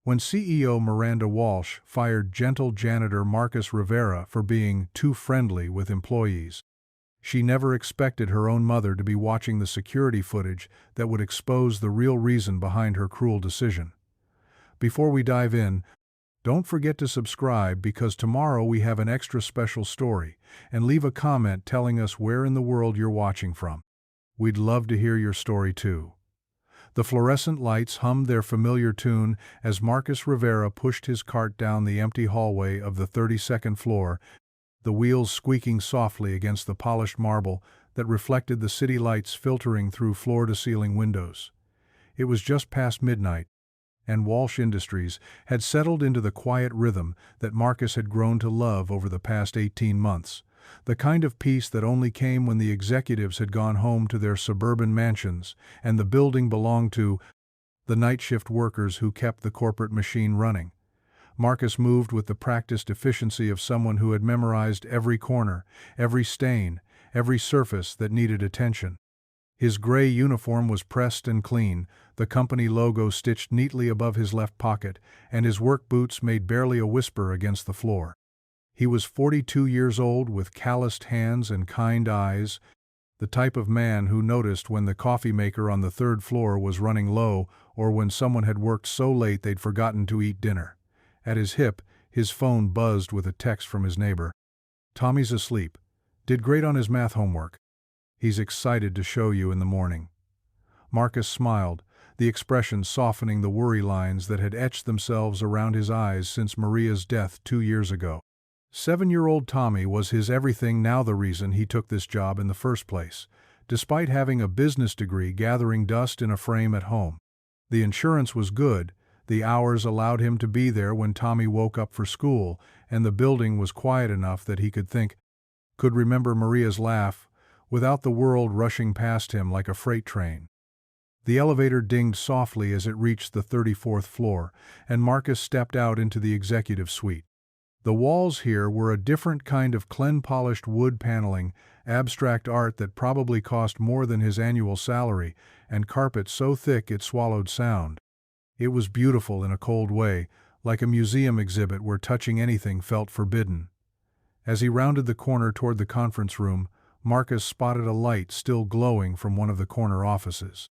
When CEO Miranda Walsh fired gentle janitor Marcus Rivera for being too friendly with employees. She never expected her own mother to be watching the security footage that would expose the real reason behind her cruel decision. Before we dive in, don't forget to subscribe because tomorrow we have an extra special story, and leave a comment telling us where in the world you're watching from. We'd love to hear your story too. The fluorescent lights hummed their familiar tune as Marcus Rivera pushed his cart down the empty hallway of the 32nd floor, the wheels squeaking softly against the polished marble that reflected the city lights filtering through floor-to-ceiling windows. It was just past midnight, and Walsh Industries had settled into the quiet rhythm that Marcus had grown to love over the past 18 months, the kind of peace that only came when the executives had gone home to their suburban mansions and the building belonged to the night shift workers who kept the corporate machine running. Marcus moved with the practiced efficiency of someone who had memorized every corner, every stain, every surface that needed attention. His gray uniform was pressed and clean, the company logo stitched neatly above his left pocket, and his work boots made barely a whisper against the floor. He was 42 years old with calloused hands and kind eyes, the type of man who noticed when the coffee maker on the third floor was running low or when someone had worked so late they'd forgotten to eat dinner. At his hip, his phone buzzed with a text from his neighbor. "Tommy's asleep. Did great on his math homework. He's excited to show you in the morning." Marcus smiled, the expression softening the worry lines that had etched themselves around his eyes since Maria's death 2 years ago. 7-year-old Tommy was his everything, now the reason he took this job in the first place, despite having a business degree gathering dust in a frame at home. The insurance was good, the hours allowed him to be there when Tommy woke up for school, and the building was quiet enough that he could remember Maria's laugh, without the world rushing past him like a freight train. The elevator dinged softly as it reached the 34th floor, and Marcus stepped out into the executive suite. The walls here were a different kind of clean-polished wood paneling, abstract art that probably cost more than his annual salary, and carpet so thick it swallowed sound. It was beautiful in a cold way, like a museum exhibit where touching anything felt forbidden. As he rounded the corner toward the conference room, Marcus spotted a light still glowing from one of the corner offices.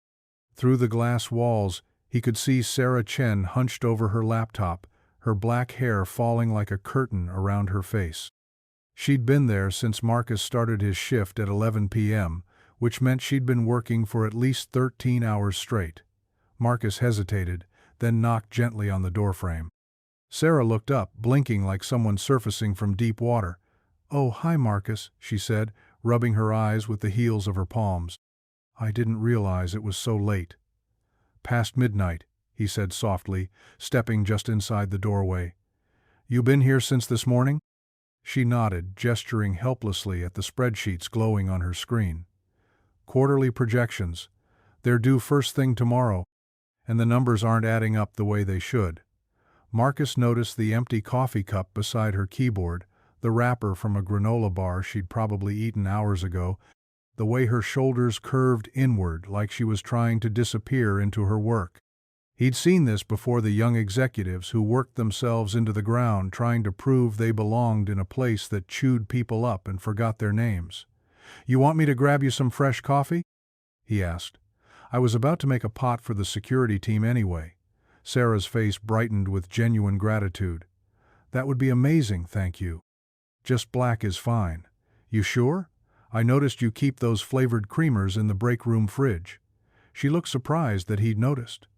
Through the glass walls, he could see Sarah Chen hunched over her laptop, her black hair falling like a curtain around her face. She'd been there since Marcus started his shift at 11 p.m., which meant she'd been working for at least 13 hours straight. Marcus hesitated, then knocked gently on the doorframe. Sarah looked up, blinking like someone surfacing from deep water. "Oh, hi, Marcus," she said, rubbing her eyes with the heels of her palms. "I didn't realize it was so late." "Past midnight," he said softly, stepping just inside the doorway. "You been here since this morning?" She nodded, gesturing helplessly at the spreadsheets glowing on her screen. "Quarterly projections. They're due first thing tomorrow, and the numbers aren't adding up the way they should." Marcus noticed the empty coffee cup beside her keyboard, the wrapper from a granola bar she'd probably eaten hours ago, the way her shoulders curved inward like she was trying to disappear into her work. He'd seen this before the young executives who worked themselves into the ground trying to prove they belonged in a place that chewed people up and forgot their names. "You want me to grab you some fresh coffee?" he asked. "I was about to make a pot for the security team anyway." Sarah's face brightened with genuine gratitude. "That would be amazing, thank you." "Just black is fine." "You sure? I noticed you keep those flavored creamers in the break room fridge." She looked surprised that he'd noticed.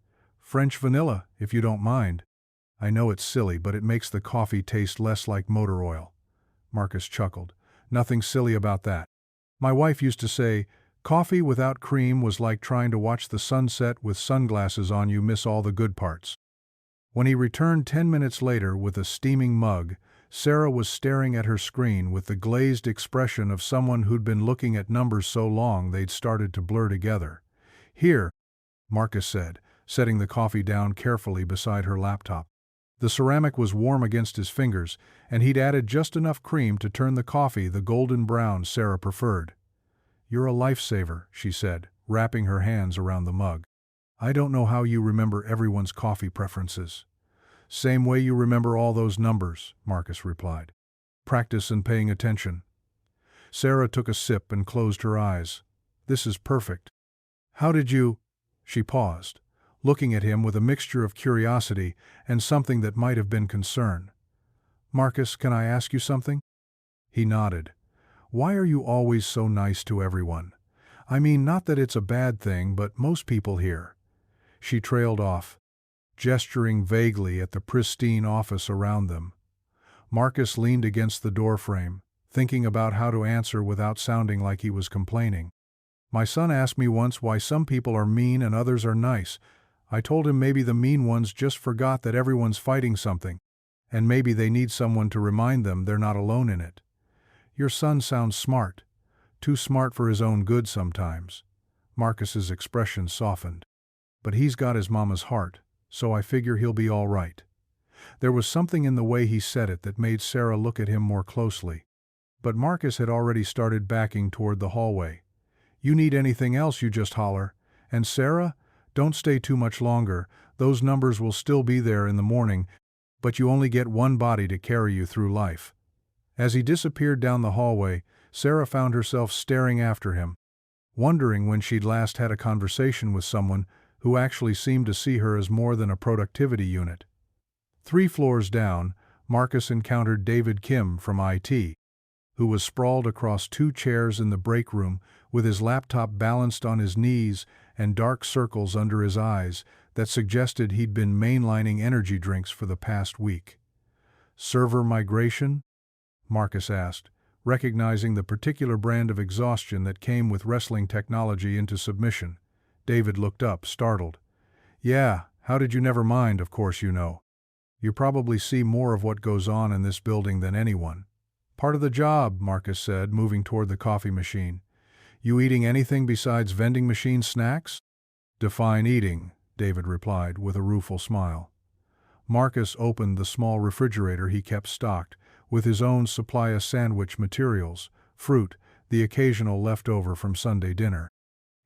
"French vanilla, if you don't mind." "I know it's silly, but it makes the coffee taste less like motor oil." Marcus chuckled. "Nothing silly about that. My wife used to say, coffee without cream was like trying to watch the sunset with sunglasses on, you miss all the good parts." When he returned 10 minutes later with a steaming mug, Sarah was staring at her screen with the glazed expression of someone who'd been looking at numbers so long they'd started to blur together. "Here," Marcus said, setting the coffee down carefully beside her laptop. The ceramic was warm against his fingers, and he'd added just enough cream to turn the coffee the golden brown Sarah preferred. "You're a lifesaver," she said, wrapping her hands around the mug. "I don't know how you remember everyone's coffee preferences." Same way you remember all those numbers, Marcus replied. Practice and paying attention. Sarah took a sip and closed her eyes. This is perfect. How did you? She paused, looking at him with a mixture of curiosity and something that might have been concern. Marcus, can I ask you something? He nodded. Why are you always so nice to everyone? I mean, not that it's a bad thing, but most people here. She trailed off, gesturing vaguely at the pristine office around them. Marcus leaned against the doorframe, thinking about how to answer without sounding like he was complaining. My son asked me once why some people are mean and others are nice. I told him maybe the mean ones just forgot that everyone's fighting something, and maybe they need someone to remind them they're not alone in it. Your son sounds smart. Too smart for his own good sometimes. Marcus's expression softened. But he's got his mama's heart, so I figure he'll be all right. There was something in the way he said it that made Sarah look at him more closely. But Marcus had already started backing toward the hallway. You need anything else, you just holler. And Sarah, don't stay too much longer. Those numbers will still be there in the morning, but you only get one body to carry you through life. As he disappeared down the hallway, Sarah found herself staring after him, wondering when she'd last had a conversation with someone who actually seemed to see her as more than a productivity unit. 3 floors down, Marcus encountered David Kim from IT, who was sprawled across 2 chairs in the break room with his laptop balanced on his knees and dark circles under his eyes that suggested he'd been mainlining energy drinks for the past week. Server migration? Marcus asked, recognizing the particular brand of exhaustion that came with wrestling technology into submission. David looked up, startled. Yeah, how did you never mind, of course you know. You probably see more of what goes on in this building than anyone. Part of the job, Marcus said, moving toward the coffee machine. You eating anything besides vending machine snacks? Define eating, David replied with a rueful smile. Marcus opened the small refrigerator he kept stocked, with his own supply of sandwich materials, fruit, the occasional leftover from Sunday dinner.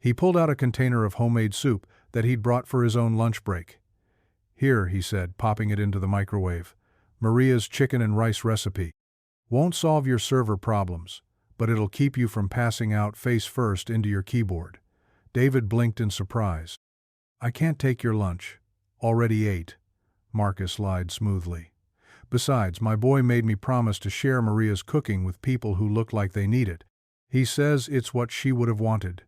He pulled out a container of homemade soup that he'd brought for his own lunch break. Here, he said, popping it into the microwave. Maria's chicken and rice recipe. Won't solve your server problems, but it'll keep you from passing out face first into your keyboard. David blinked in surprise. I can't take your lunch. Already ate. Marcus lied smoothly. Besides, my boy made me promise to share Maria's cooking with people who look like they need it. He says it's what she would have wanted.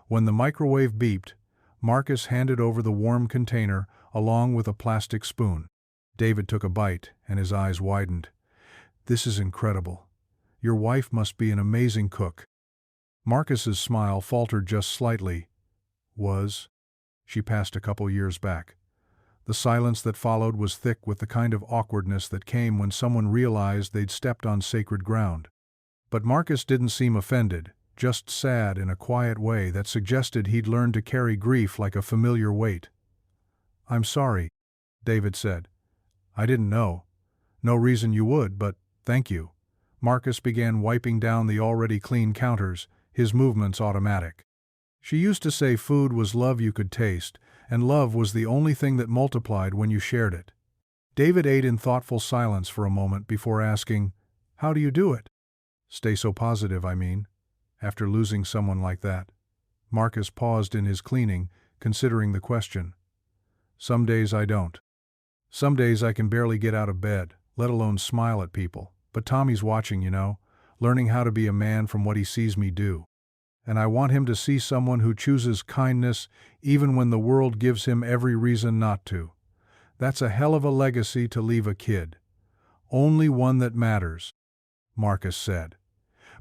When the microwave beeped, Marcus handed over the warm container along with a plastic spoon. David took a bite, and his eyes widened. This is incredible. Your wife must be an amazing cook. Marcus's smile faltered just slightly. Was? She passed a couple years back. The silence that followed was thick with the kind of awkwardness that came when someone realized they'd stepped on sacred ground. But Marcus didn't seem offended, just sad in a quiet way that suggested he'd learned to carry grief like a familiar weight. I'm sorry, David said. I didn't know. No reason you would, but thank you. Marcus began wiping down the already clean counters, his movements automatic. She used to say food was love you could taste, and love was the only thing that multiplied when you shared it. David ate in thoughtful silence for a moment before asking, How do you do it? Stay so positive, I mean, after losing someone like that. Marcus paused in his cleaning, considering the question. Some days I don't. Some days I can barely get out of bed, let alone smile at people. But Tommy's watching, you know, learning how to be a man from what he sees me do. And I want him to see someone who chooses kindness even when the world gives him every reason not to. That's a hell of a legacy to leave a kid. Only one that matters, Marcus said.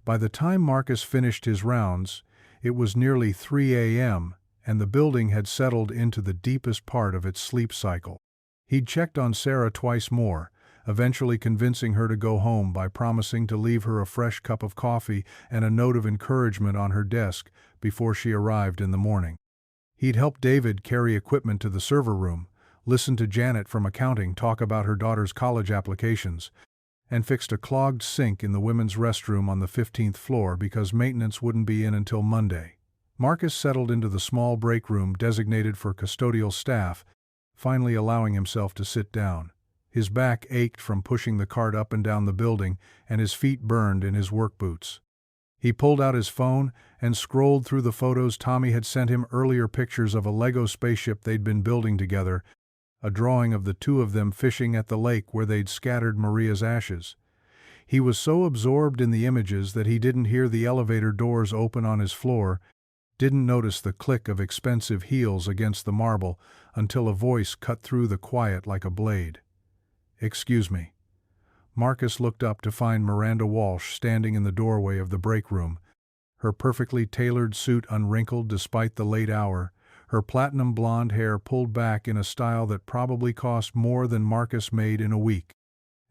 By the time Marcus finished his rounds, it was nearly 3 a.m., and the building had settled into the deepest part of its sleep cycle. He'd checked on Sarah twice more, eventually convincing her to go home by promising to leave her a fresh cup of coffee and a note of encouragement on her desk before she arrived in the morning. He'd helped David carry equipment to the server room, listened to Janet from accounting talk about her daughter's college applications, and fixed a clogged sink in the women's restroom on the 15th floor because maintenance wouldn't be in until Monday. Marcus settled into the small break room designated for custodial staff, finally allowing himself to sit down. His back ached from pushing the cart up and down the building, and his feet burned in his work boots. He pulled out his phone and scrolled through the photos Tommy had sent him earlier, pictures of a Lego spaceship they'd been building together, a drawing of the two of them fishing at the lake where they'd scattered Maria's ashes. He was so absorbed in the images that he didn't hear the elevator doors open on his floor, didn't notice the click of expensive heels against the marble until a voice cut through the quiet like a blade. "Excuse me." Marcus looked up to find Miranda Walsh standing in the doorway of the break room, her perfectly tailored suit unwrinkled despite the late hour, her platinum blonde hair pulled back in a style that probably cost more than Marcus made in a week.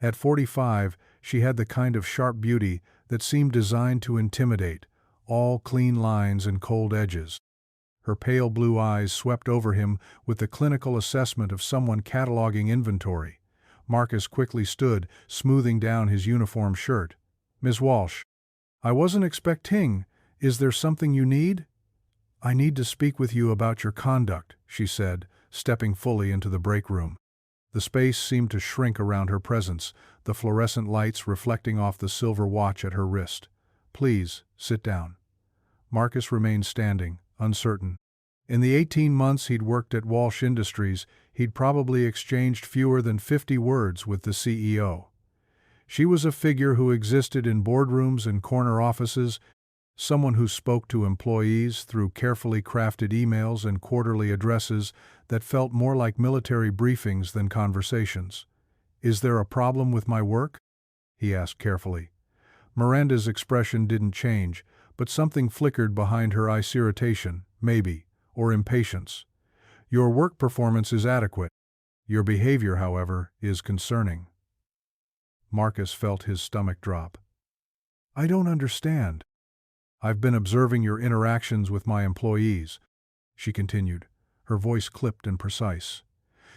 At 45, she had the kind of sharp beauty that seemed designed to intimidate, all clean lines and cold edges. Her pale blue eyes swept over him with the clinical assessment of someone cataloging inventory. Marcus quickly stood, smoothing down his uniform shirt. "Ms. Walsh, I wasn't expecting. Is there something you need?" "I need to speak with you about your conduct," she said, stepping fully into the break room. The space seemed to shrink around her presence, the fluorescent lights reflecting off the silver watch at her wrist. "Please, sit down." Marcus remained standing, uncertain. In the 18 months he'd worked at Walsh Industries, he'd probably exchanged fewer than 50 words with the CEO. She was a figure who existed in boardrooms and corner offices, someone who spoke to employees through carefully crafted emails and quarterly addresses that felt more like military briefings than conversations. "Is there a problem with my work?" he asked carefully. Miranda's expression didn't change, but something flickered behind her eyes: irritation, maybe, or impatience. "Your work performance is adequate. Your behavior, however, is concerning." Marcus felt his stomach drop. "I don't understand." "I've been observing your interactions with my employees," she continued, her voice clipped and precise.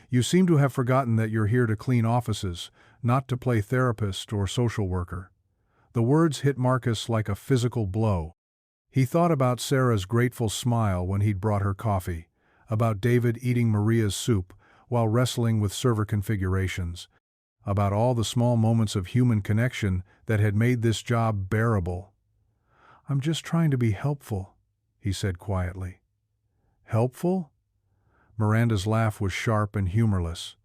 "You seem to have forgotten that you're here to clean offices, not to play therapist or social worker." The words hit Marcus like a physical blow. He thought about Sarah's grateful smile when he'd brought her coffee, about David eating Maria's soup while wrestling with server configurations, about all the small moments of human connection that had made this job bearable. "I'm just trying to be helpful," he said quietly. "Helpful?" Miranda's laugh was sharp and humorless.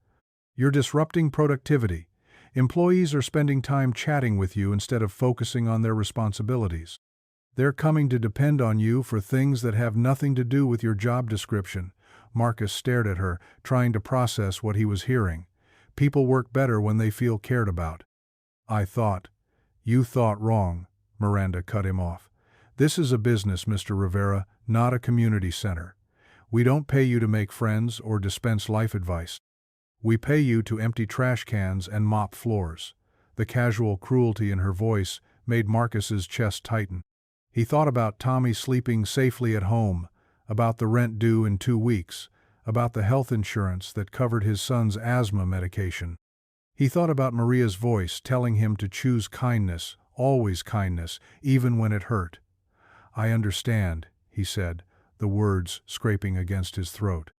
"You're disrupting productivity. Employees are spending time chatting with you instead of focusing on their responsibilities. They're coming to depend on you for things that have nothing to do with your job description." Marcus stared at her, trying to process what he was hearing. "People work better when they feel cared about." You thought wrong," Miranda cut him off. "This is a business, Mr. Rivera, not a community center. We don't pay you to make friends or dispense life advice. We pay you to empty trash cans and mop floors." The casual cruelty in her voice made Marcus's chest tighten. He thought about Tommy sleeping safely at home, about the rent due in 2 weeks, about the health insurance that covered his son's asthma medication. He thought about Maria's voice telling him to choose kindness, always kindness, even when it hurt. "I understand," he said, the words scraping against his throat.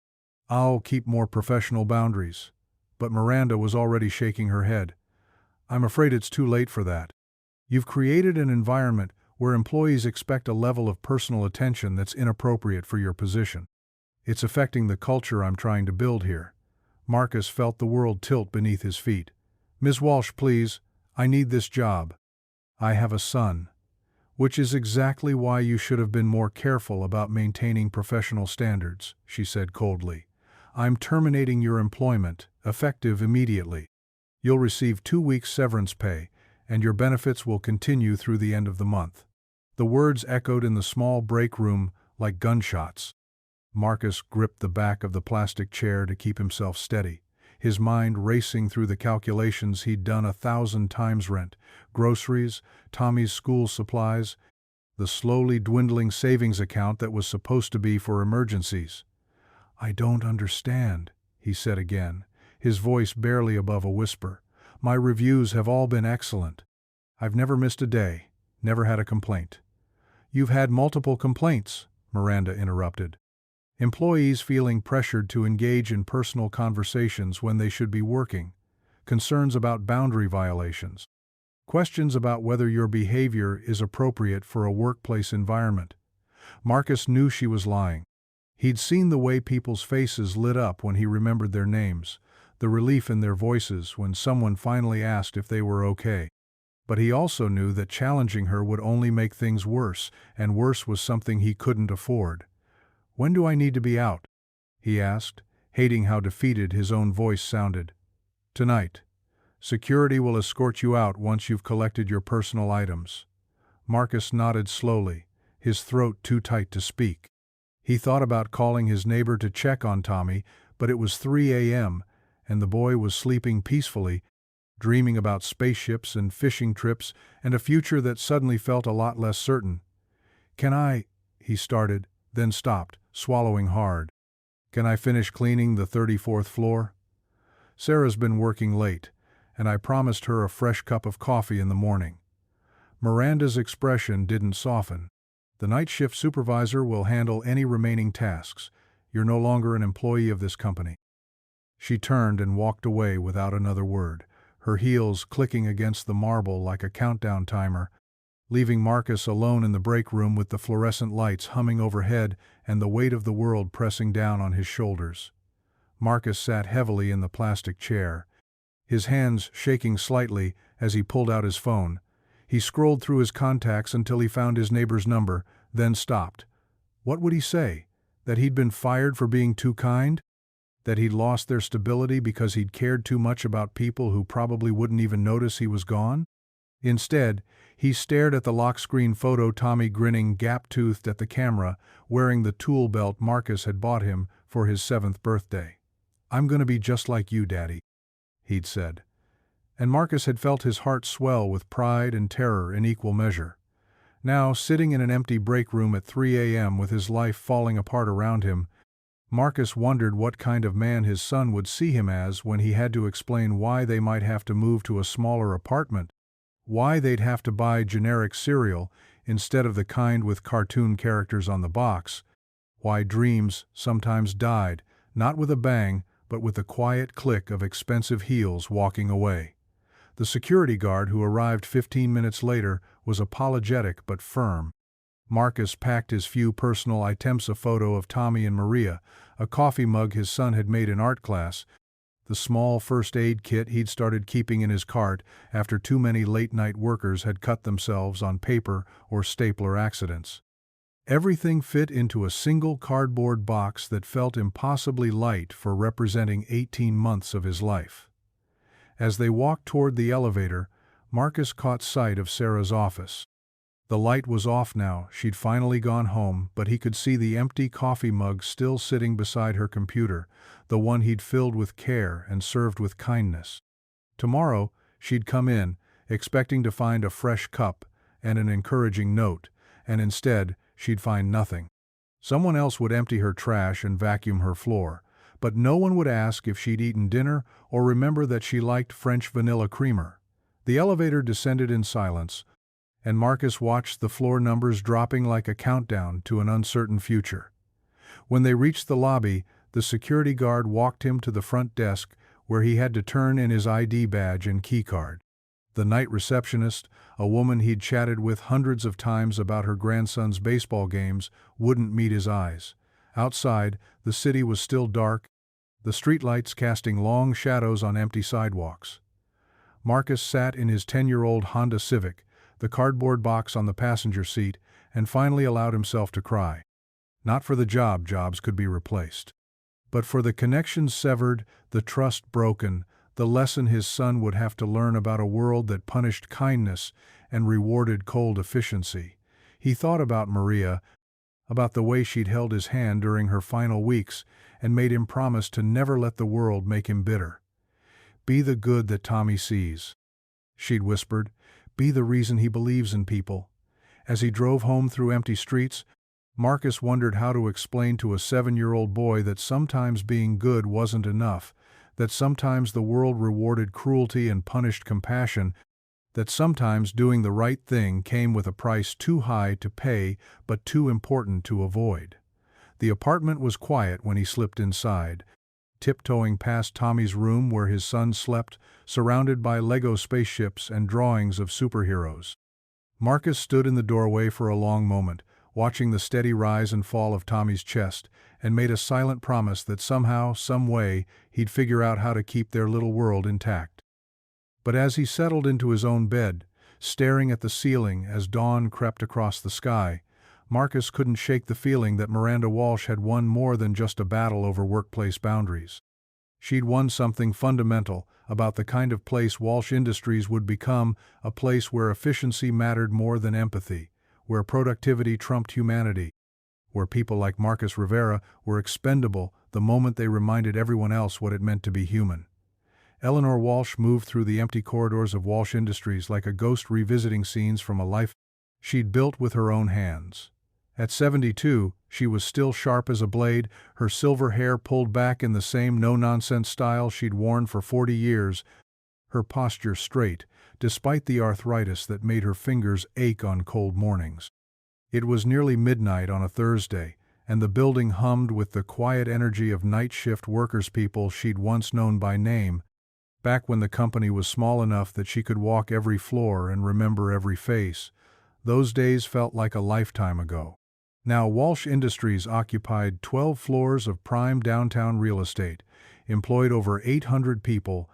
"I'll keep more professional boundaries." But Miranda was already shaking her head. "I'm afraid it's too late for that. You've created an environment where employees expect a level of personal attention that's inappropriate for your position. It's affecting the culture I'm trying to build here." Marcus felt the world tilt beneath his feet. "Ms. Walsh, please, I need this job. I have a son." "Which is exactly why you should have been more careful about maintaining professional standards," she said coldly. "I'm terminating your employment, effective immediately. You'll receive 2 weeks severance pay, and your benefits will continue through the end of the month." The words echoed in the small break room like gunshots. Marcus gripped the back of the plastic chair to keep himself steady, his mind racing through the calculations he'd done 1,000 times: rent, groceries, Tommy's school supplies, the slowly dwindling savings account that was supposed to be for emergencies. "I don't understand," he said again, his voice barely above a whisper. "My reviews have all been excellent. I've never missed a day, never had a complaint." "You've had multiple complaints," Miranda interrupted. "Employees feeling pressured to engage in personal conversations when they should be working. concerns about boundary violations, questions about whether your behavior is appropriate for a workplace environment. Marcus knew she was lying. He'd seen the way people's faces lit up when he remembered their names, the relief in their voices when someone finally asked if they were okay. But he also knew that challenging her would only make things worse, and worse was something he couldn't afford. "When do I need to be out?" he asked, hating how defeated his own voice sounded. "Tonight. Security will escort you out once you've collected your personal items." Marcus nodded slowly, his throat too tight to speak. He thought about calling his neighbor to check on Tommy, but it was 3 a.m., and the boy was sleeping peacefully, dreaming about spaceships and fishing trips and a future that suddenly felt a lot less certain. "Can I?" he started, then stopped, swallowing hard. "Can I finish cleaning the 34th floor? Sarah's been working late, and I promised her a fresh cup of coffee in the morning." Miranda's expression didn't soften. "The night shift supervisor will handle any remaining tasks. You're no longer an employee of this company." She turned and walked away without another word, her heels clicking against the marble like a countdown timer, leaving Marcus alone in the break room with the fluorescent lights humming overhead and the weight of the world pressing down on his shoulders. Marcus sat heavily in the plastic chair, his hands shaking slightly as he pulled out his phone. He scrolled through his contacts until he found his neighbor's number, then stopped. What would he say? That he'd been fired for being too kind? That he'd lost their stability because he'd cared too much about people who probably wouldn't even notice he was gone? Instead, he stared at the lock screen photo, Tommy grinning gap-toothed at the camera, wearing the tool belt Marcus had bought him for his 7th birthday. "I'm gonna be just like you, Daddy," he'd said. And Marcus had felt his heart swell with pride and terror in equal measure. Now, sitting in an empty break room at 3 a.m. with his life falling apart around him, Marcus wondered what kind of man his son would see him as when he had to explain why they might have to move to a smaller apartment, why they'd have to buy generic cereal instead of the kind with cartoon characters on the box, why dreams sometimes died, not with a bang, but with the quiet click of expensive heels walking away. The security guard who arrived 15 minutes later was apologetic but firm. Marcus packed his few personal items, a photo of Tommy and Maria, a coffee mug his son had made in art class, the small first aid kit he'd started keeping in his cart after too many late-night workers had cut themselves on paper or stapler accidents. Everything fit into a single cardboard box that felt impossibly light for representing 18 months of his life. As they walked toward the elevator, Marcus caught sight of Sarah's office. The light was off now, she'd finally gone home, but he could see the empty coffee mug still sitting beside her computer, the one he'd filled with care and served with kindness. Tomorrow, she'd come in, expecting to find a fresh cup and an encouraging note, and instead, she'd find nothing. Someone else would empty her trash and vacuum her floor, but no one would ask if she'd eaten dinner or remember that she liked French vanilla creamer. The elevator descended in silence, and Marcus watched the floor numbers dropping like a countdown to an uncertain future. When they reached the lobby, the security guard walked him to the front desk where he had to turn in his ID badge and keycard. The night receptionist, a woman he'd chatted with hundreds of times about her grandson's baseball games, wouldn't meet his eyes. Outside, the city was still dark, the streetlights casting long shadows on empty sidewalks. Marcus sat in his 10-year-old Honda Civic, the cardboard box on the passenger seat, and finally allowed himself to cry. Not for the jobs could be replaced, but for the connections severed, the trust broken, the lesson his son would have to learn about a world that punished kindness and rewarded cold efficiency. He thought about Maria, about the way she'd held his hand during her final weeks and made him promise to never let the world make him bitter. "Be the good that Tommy sees," she'd whispered. "Be the reason he believes in people." As he drove home through empty streets, Marcus wondered how to explain to a 7-year-old boy that sometimes being good wasn't enough, that sometimes the world rewarded cruelty and punished compassion, that sometimes doing the right thing came with a price too high to pay but too important to avoid. The apartment was quiet when he slipped inside, tiptoeing past Tommy's room where his son slept, surrounded by Lego spaceships and drawings of superheroes. Marcus stood in the doorway for a long moment, watching the steady rise and fall of Tommy's chest, and made a silent promise that somehow, some way, he'd figure out how to keep their little world intact. But as he settled into his own bed, staring at the ceiling as dawn crept across the sky, Marcus couldn't shake the feeling that Miranda Walsh had won more than just a battle over workplace boundaries. She'd won something fundamental about the kind of place Walsh Industries would become, a place where efficiency mattered more than empathy, where productivity trumped humanity, where people like Marcus Rivera were expendable the moment they reminded everyone else what it meant to be human. Eleanor Walsh moved through the empty corridors of Walsh Industries like a ghost revisiting scenes from a life she'd built with her own hands. At 72, she was still sharp as a blade, her silver hair pulled back in the same no-nonsense style she'd worn for 40 years, her posture straight, despite the arthritis that made her fingers ache on cold mornings. It was nearly midnight on a Thursday, and the building hummed with the quiet energy of night shift workerspeople she'd once known by name, back when the company was small enough that she could walk every floor and remember every face. Those days felt like a lifetime ago. Now Walsh Industries occupied 12 floors of prime downtown real estate, employed over 800 people,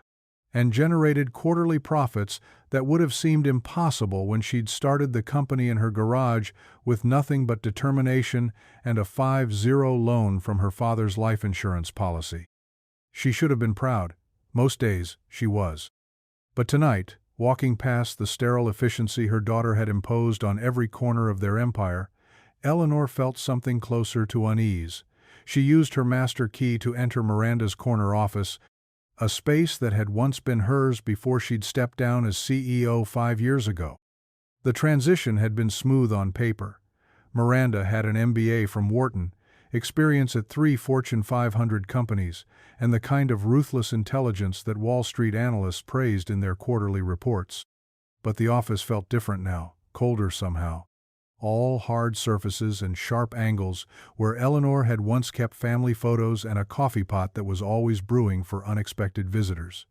and generated quarterly profits that would have seemed impossible when she'd started the company in her garage with nothing but determination and a 5-0 loan from her father's life insurance policy. She should have been proud. Most days, she was. But tonight, walking past the sterile efficiency her daughter had imposed on every corner of their empire, Eleanor felt something closer to unease. She used her master key to enter Miranda's corner office, a space that had once been hers before she'd stepped down as CEO 5 years ago. The transition had been smooth on paper. Miranda had an MBA from Wharton, experience at 3 Fortune 500 companies, and the kind of ruthless intelligence that Wall Street analysts praised in their quarterly reports. But the office felt different now, colder somehow. All hard surfaces and sharp angles where Eleanor had once kept family photos and a coffee pot that was always brewing for unexpected visitors.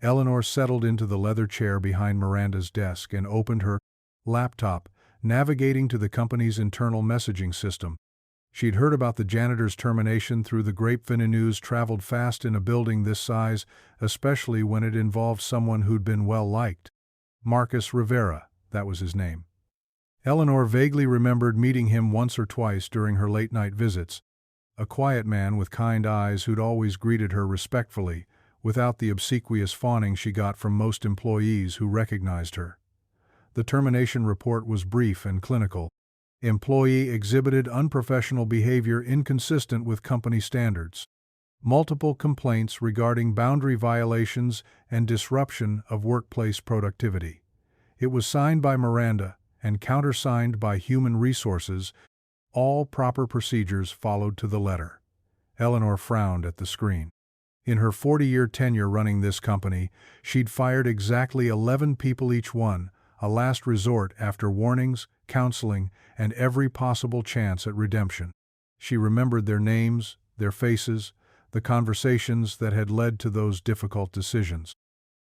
Eleanor settled into the leather chair behind Miranda's desk and opened her laptop, navigating to the company's internal messaging system. She'd heard about the janitor's termination through the grapevine, and news traveled fast in a building this size, especially when it involved someone who'd been well-liked. Marcus Rivera, that was his name. Eleanor vaguely remembered meeting him once or twice during her late-night visits, a quiet man with kind eyes who'd always greeted her respectfully, without the obsequious fawning she got from most employees who recognized her. The termination report was brief and clinical. Employee exhibited unprofessional behavior inconsistent with company standards. Multiple complaints regarding boundary violations and disruption of workplace productivity. It was signed by Miranda and countersigned by Human Resources. All proper procedures followed to the letter. Eleanor frowned at the screen. In her 40-year tenure running this company, she'd fired exactly 11 people each one, a last resort after warnings, counseling, and every possible chance at redemption. She remembered their names, their faces, the conversations that had led to those difficult decisions.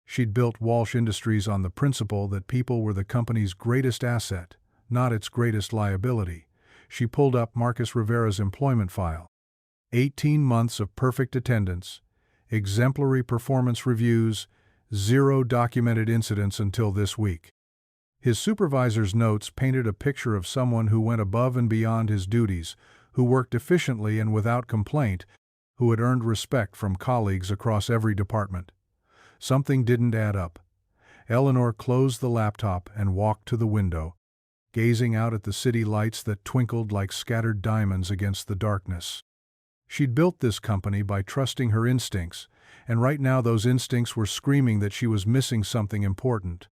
She'd built Walsh Industries on the principle that people were the company's greatest asset, not its greatest liability. She pulled up Marcus Rivera's employment file. 18 months of perfect attendance, exemplary performance reviews, 0 documented incidents until this week. His supervisor's notes painted a picture of someone who went above and beyond his duties, who worked efficiently and without complaint, who had earned respect from colleagues across every department. Something didn't add up. Eleanor closed the laptop and walked to the window, gazing out at the city lights that twinkled like scattered diamonds against the darkness. She'd built this company by trusting her instincts, and right now those instincts were screaming that she was missing something important.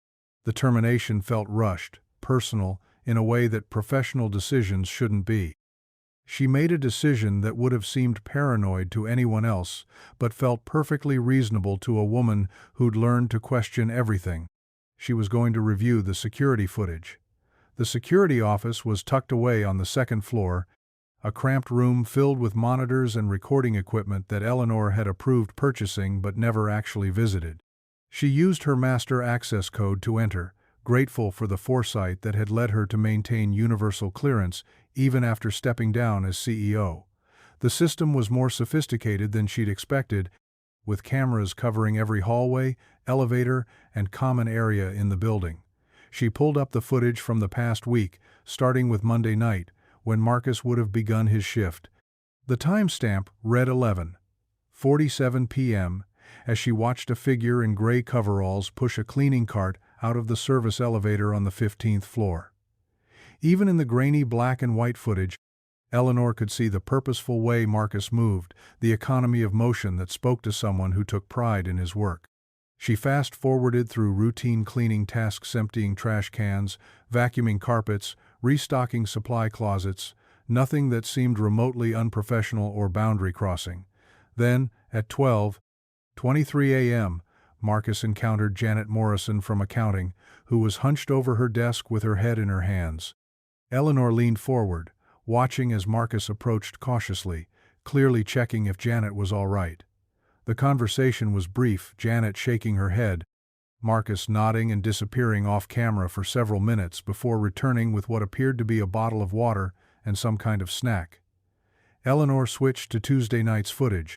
The termination felt rushed, personal, in a way that professional decisions shouldn't be. She made a decision that would have seemed paranoid to anyone else, but felt perfectly reasonable to a woman who'd learned to question everything. She was going to review the security footage. The security office was tucked away on the second floor, a cramped room filled with monitors and recording equipment that Eleanor had approved purchasing but never actually visited. She used her master access code to enter, grateful for the foresight that had led her to maintain universal clearance even after stepping down as CEO. The system was more sophisticated than she'd expected, with cameras covering every hallway, elevator, and common area in the building. She pulled up the footage from the past week, starting with Monday night, when Marcus would have begun his shift. The timestamp read 11:47 p.m. as she watched a figure in gray coveralls push a cleaning cart out of the service elevator on the 15th floor. Even in the grainy black and white footage, Eleanor could see the purposeful way Marcus moved, the economy of motion that spoke to someone who took pride in his work. She fast-forwarded through routine cleaning tasks, emptying trash cans, vacuuming carpets, restocking supply closets, nothing that seemed remotely unprofessional or boundary-crossing. Then, at 12:23 a.m., Marcus encountered Janet Morrison from accounting, who was hunched over her desk with her head in her hands. Eleanor leaned forward, watching as Marcus approached cautiously, clearly checking if Janet was all right. The conversation was brief, Janet shaking her head, Marcus nodding and disappearing off camera for several minutes before returning with what appeared to be a bottle of water and some kind of snack. Eleanor switched to Tuesday night's footage.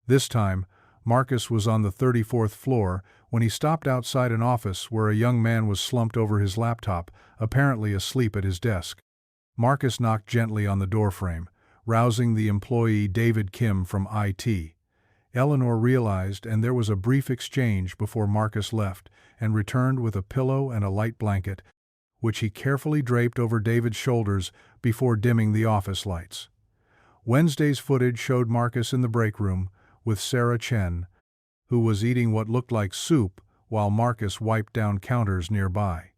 This time, Marcus was on the 34th floor when he stopped outside an office where a young man was slumped over his laptop, apparently asleep at his desk. Marcus knocked gently on the doorframe, rousing the employee David Kim from IT. Eleanor realized, and there was a brief exchange before Marcus left and returned with a pillow and a light blanket, which he carefully draped over David's shoulders before dimming the office lights. Wednesday's footage showed Marcus in the break room with Sarah Chen, who was eating what looked like soup while Marcus wiped down counters nearby.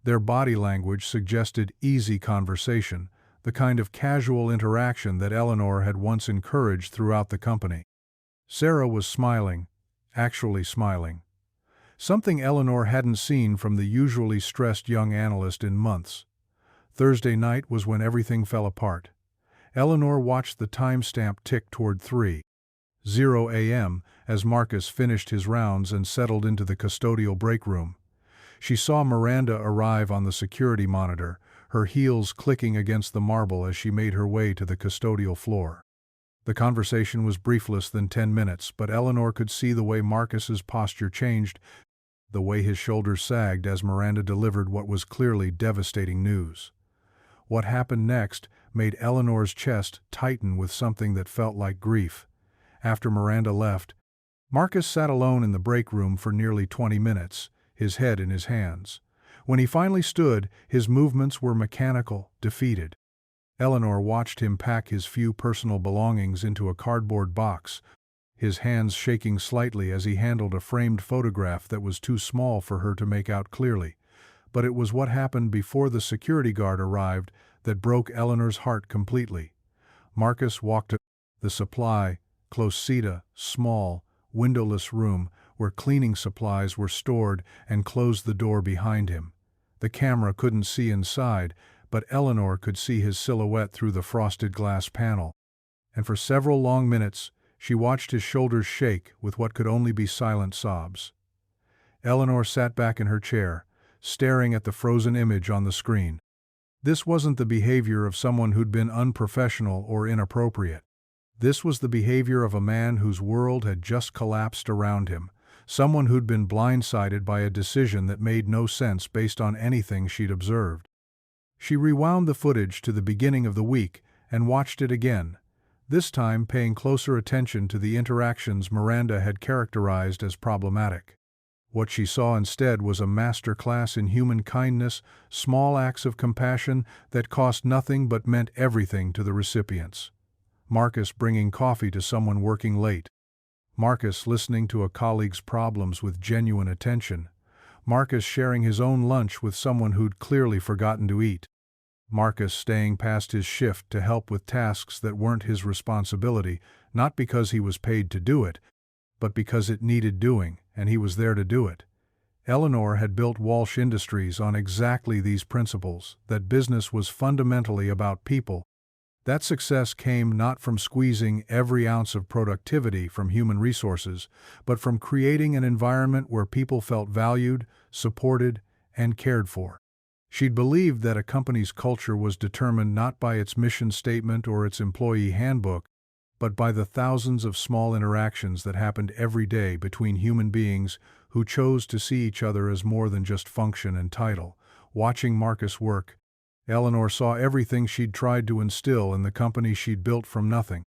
Their body language suggested easy conversation, the kind of casual interaction that Eleanor had once encouraged throughout the company. Sarah was smiling, actually smiling. Something Eleanor hadn't seen from the usually stressed young analyst in months. Thursday night was when everything fell apart. Eleanor watched the timestamp tick toward 3:00 a.m. as Marcus finished his rounds and settled into the custodial break room. She saw Miranda arrive on the security monitor, her heels clicking against the marble as she made her way to the custodial floor. The conversation was brief, less than 10 minutes, but Eleanor could see the way Marcus's posture changed, the way his shoulders sagged as Miranda delivered what was clearly devastating news. What happened next made Eleanor's chest tighten with something that felt like grief. After Miranda left, Marcus sat alone in the break room for nearly 20 minutes, his head in his hands. When he finally stood, his movements were mechanical, defeated. Eleanor watched him pack his few personal belongings into a cardboard box, his hands shaking slightly as he handled a framed photograph that was too small for her to make out clearly. But it was what happened before the security guard arrived that broke Eleanor's heart completely. Marcus walked to the supply, closeta, small, windowless room where cleaning supplies were stored and closed the door behind him. The camera couldn't see inside, but Eleanor could see his silhouette through the frosted glass panel. And for several long minutes, she watched his shoulders shake with what could only be silent sobs. Eleanor sat back in her chair, staring at the frozen image on the screen. This wasn't the behavior of someone who'd been unprofessional or inappropriate. This was the behavior of a man whose world had just collapsed around him, someone who'd been blindsided by a decision that made no sense based on anything she'd observed. She rewound the footage to the beginning of the week and watched it again, this time paying closer attention to the interactions Miranda had characterized as problematic. What she saw instead was a master class in human kindness, small acts of compassion that cost nothing but meant everything to the recipients. Marcus bringing coffee to someone working late. Marcus listening to a colleague's problems with genuine attention. Marcus sharing his own lunch with someone who'd clearly forgotten to eat. Marcus staying past his shift to help with tasks that weren't his responsibility, not because he was paid to do it, but because it needed doing, and he was there to do it. Eleanor had built Walsh Industries on exactly these principles, that business was fundamentally about people, That success came not from squeezing every ounce of productivity from human resources, but from creating an environment where people felt valued, supported, and cared for. She'd believed that a company's culture was determined not by its mission statement or its employee handbook, but by the thousands of small interactions that happened every day between human beings who chose to see each other as more than just function and title. Watching Marcus work, Eleanor saw everything she'd tried to instill in the company she'd built from nothing.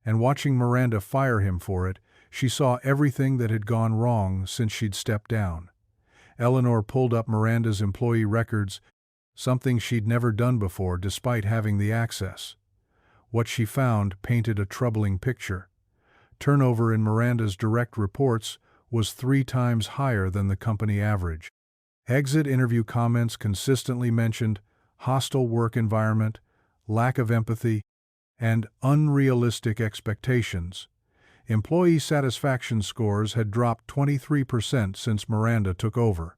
And watching Miranda fire him for it, she saw everything that had gone wrong since she'd stepped down. Eleanor pulled up Miranda's employee records, something she'd never done before despite having the access. What she found painted a troubling picture. Turnover in Miranda's direct reports was 3 times higher than the company average. Exit interview comments consistently mentioned hostile work environment, lack of empathy, and unrealistic expectations. Employee satisfaction scores had dropped 23% since Miranda took over,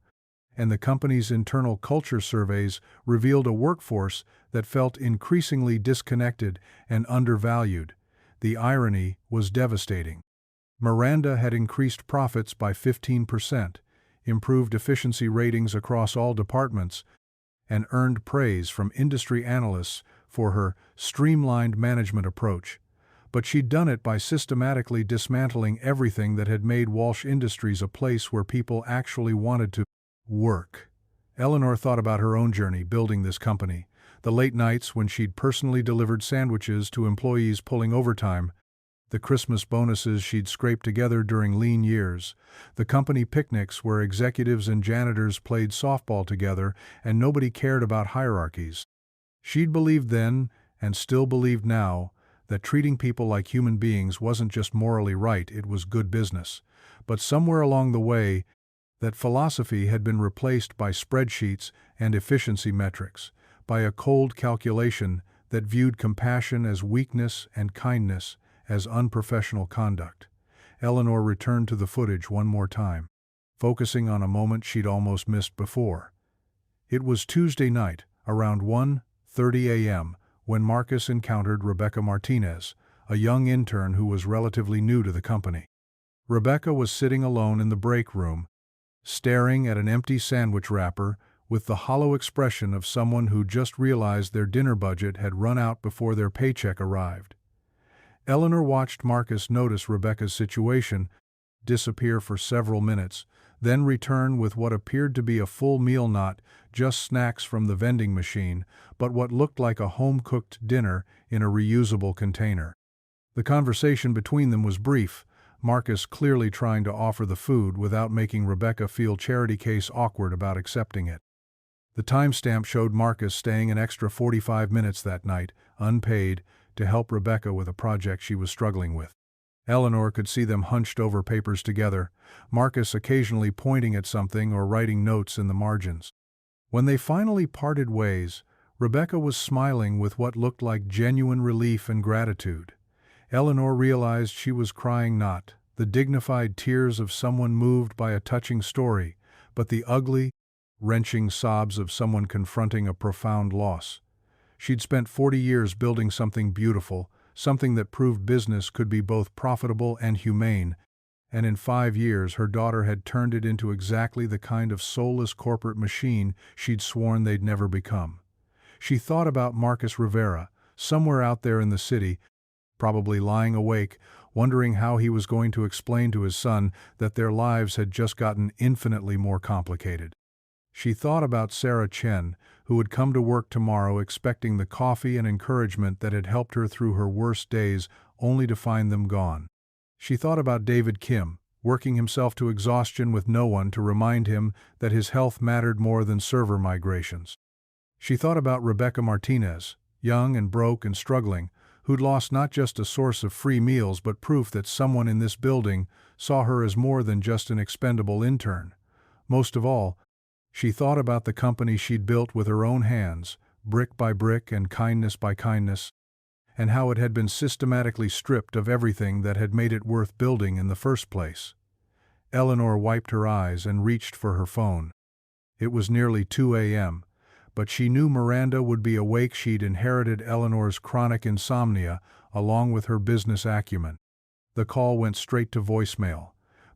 and the company's internal culture surveys revealed a workforce that felt increasingly disconnected and undervalued. The irony was devastating. Miranda had increased profits by 15%, improved efficiency ratings across all departments, and earned praise from industry analysts for her streamlined management approach. But she'd done it by systematically dismantling everything that had made Walsh Industries a place where people actually wanted to work. Eleanor thought about her own journey building this company, the late nights when she'd personally delivered sandwiches to employees pulling overtime, the Christmas bonuses she'd scraped together during lean years, the company picnics where executives and janitors played softball together and nobody cared about hierarchies. She'd believed then, and still believed now, that treating people like human beings wasn't just morally right, it was good business. But somewhere along the way, that philosophy had been replaced by spreadsheets and efficiency metrics, by a cold calculation that viewed compassion as weakness and kindness as unprofessional conduct. Eleanor returned to the footage one more time, focusing on a moment she'd almost missed before. It was Tuesday night, around 1:30 a.m., when Marcus encountered Rebecca Martinez, a young intern who was relatively new to the company. Rebecca was sitting alone in the break room, staring at an empty sandwich wrapper with the hollow expression of someone who just realized their dinner budget had run out before their paycheck arrived. Eleanor watched Marcus notice Rebecca's situation, disappear for several minutes, then return with what appeared to be a full meal, not just snacks from the vending machine, but what looked like a home-cooked dinner in a reusable container. The conversation between them was brief, Marcus clearly trying to offer the food without making Rebecca feel charity case awkward about accepting it. The timestamp showed Marcus staying an extra 45 minutes that night, unpaid, to help Rebecca with a project she was struggling with. Eleanor could see them hunched over papers together, Marcus occasionally pointing at something or writing notes in the margins. When they finally parted ways, Rebecca was smiling with what looked like genuine relief and gratitude. Eleanor realized she was crying not the dignified tears of someone moved by a touching story, but the ugly, wrenching sobs of someone confronting a profound loss. She'd spent 40 years building something beautiful, something that proved business could be both profitable and humane, and in 5 years her daughter had turned it into exactly the kind of soulless corporate machine she'd sworn they'd never become. She thought about Marcus Rivera, somewhere out there in the city, probably lying awake, wondering how he was going to explain to his son that their lives had just gotten infinitely more complicated. She thought about Sarah Chen, who would come to work tomorrow expecting the coffee and encouragement that had helped her through her worst days, only to find them gone. She thought about David Kim, working himself to exhaustion with no one to remind him that his health mattered more than server migrations. She thought about Rebecca Martinez, young and broke and struggling, who'd lost not just a source of free meals but proof that someone in this building saw her as more than just an expendable intern. Most of all, she thought about the company she'd built with her own hands, brick by brick and kindness by kindness, and how it had been systematically stripped of everything that had made it worth building in the first place. Eleanor wiped her eyes and reached for her phone. It was nearly 2 a.m., but she knew Miranda would be awake. She'd inherited Eleanor's chronic insomnia, along with her business acumen. The call went straight to voicemail,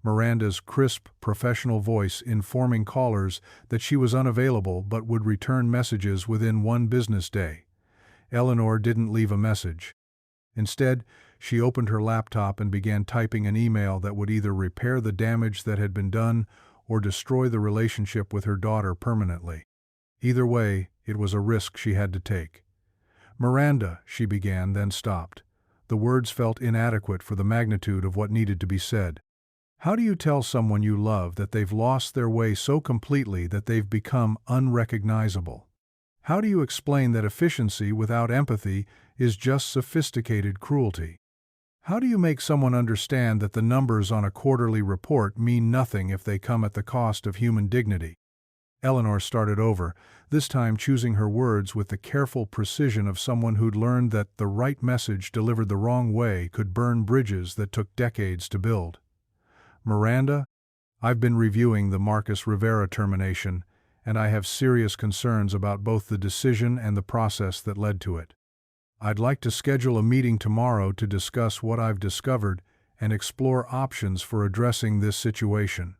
Miranda's crisp, professional voice informing callers that she was unavailable but would return messages within one business day. Eleanor didn't leave a message. Instead, she opened her laptop and began typing an email that would either repair the damage that had been done or destroy the relationship with her daughter permanently. Either way, it was a risk she had to take. "Miranda," she began, then stopped. The words felt inadequate for the magnitude of what needed to be said. "How do you tell someone you love that they've lost their way so completely that they've become unrecognizable? How do you explain that efficiency without empathy is just sophisticated cruelty? How do you make someone understand that the numbers on a quarterly report mean nothing if they come at the cost of human dignity?" Eleanor started over, this time choosing her words with the careful precision of someone who'd learned that the right message delivered the wrong way could burn bridges that took decades to build. "Miranda, I've been reviewing the Marcus Rivera termination, and I have serious concerns about both the decision and the process that led to it. I'd like to schedule a meeting tomorrow to discuss what I've discovered and explore options for addressing this situation.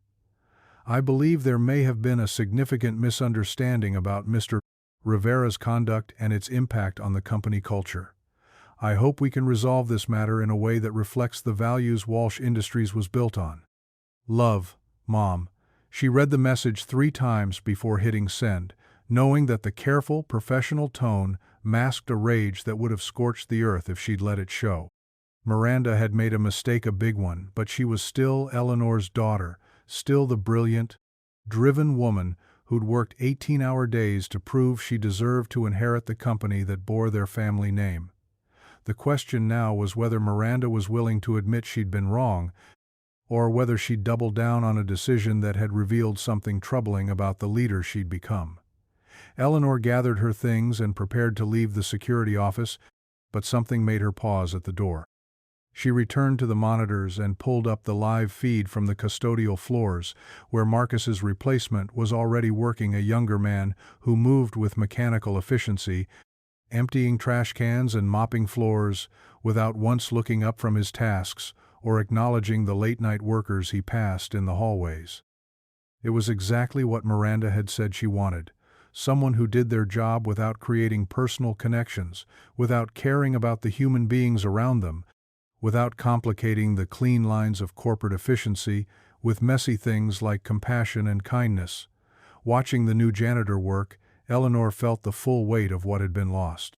I believe there may have been a significant misunderstanding about Mr. Rivera's conduct and its impact on the company culture. I hope we can resolve this matter in a way that reflects the values Walsh Industries was built on. Love, Mom." She read the message 3 times before hitting send, knowing that the careful, professional tone masked a rage that would have scorched the earth if she'd let it show. Miranda had made a mistake, a big one, but she was still Eleanor's daughter, still the brilliant, driven woman who'd worked 18-hour days to prove she deserved to inherit the company that bore their family name. The question now was whether Miranda was willing to admit she'd been wrong, or whether she'd double down on a decision that had revealed something troubling about the leader she'd become. Eleanor gathered her things and prepared to leave the security office, but something made her pause at the door. She returned to the monitors and pulled up the live feed from the custodial floors, where Marcus's replacement was already working, a younger man who moved with mechanical efficiency, emptying trash cans and mopping floors without once looking up from his tasks or acknowledging the late-night workers he passed in the hallways. It was exactly what Miranda had said she wanted, someone who did their job without creating personal connections, without caring about the human beings around them, without complicating the clean lines of corporate efficiency with messy things like compassion and kindness. Watching the new janitor work, Eleanor felt the full weight of what had been lost.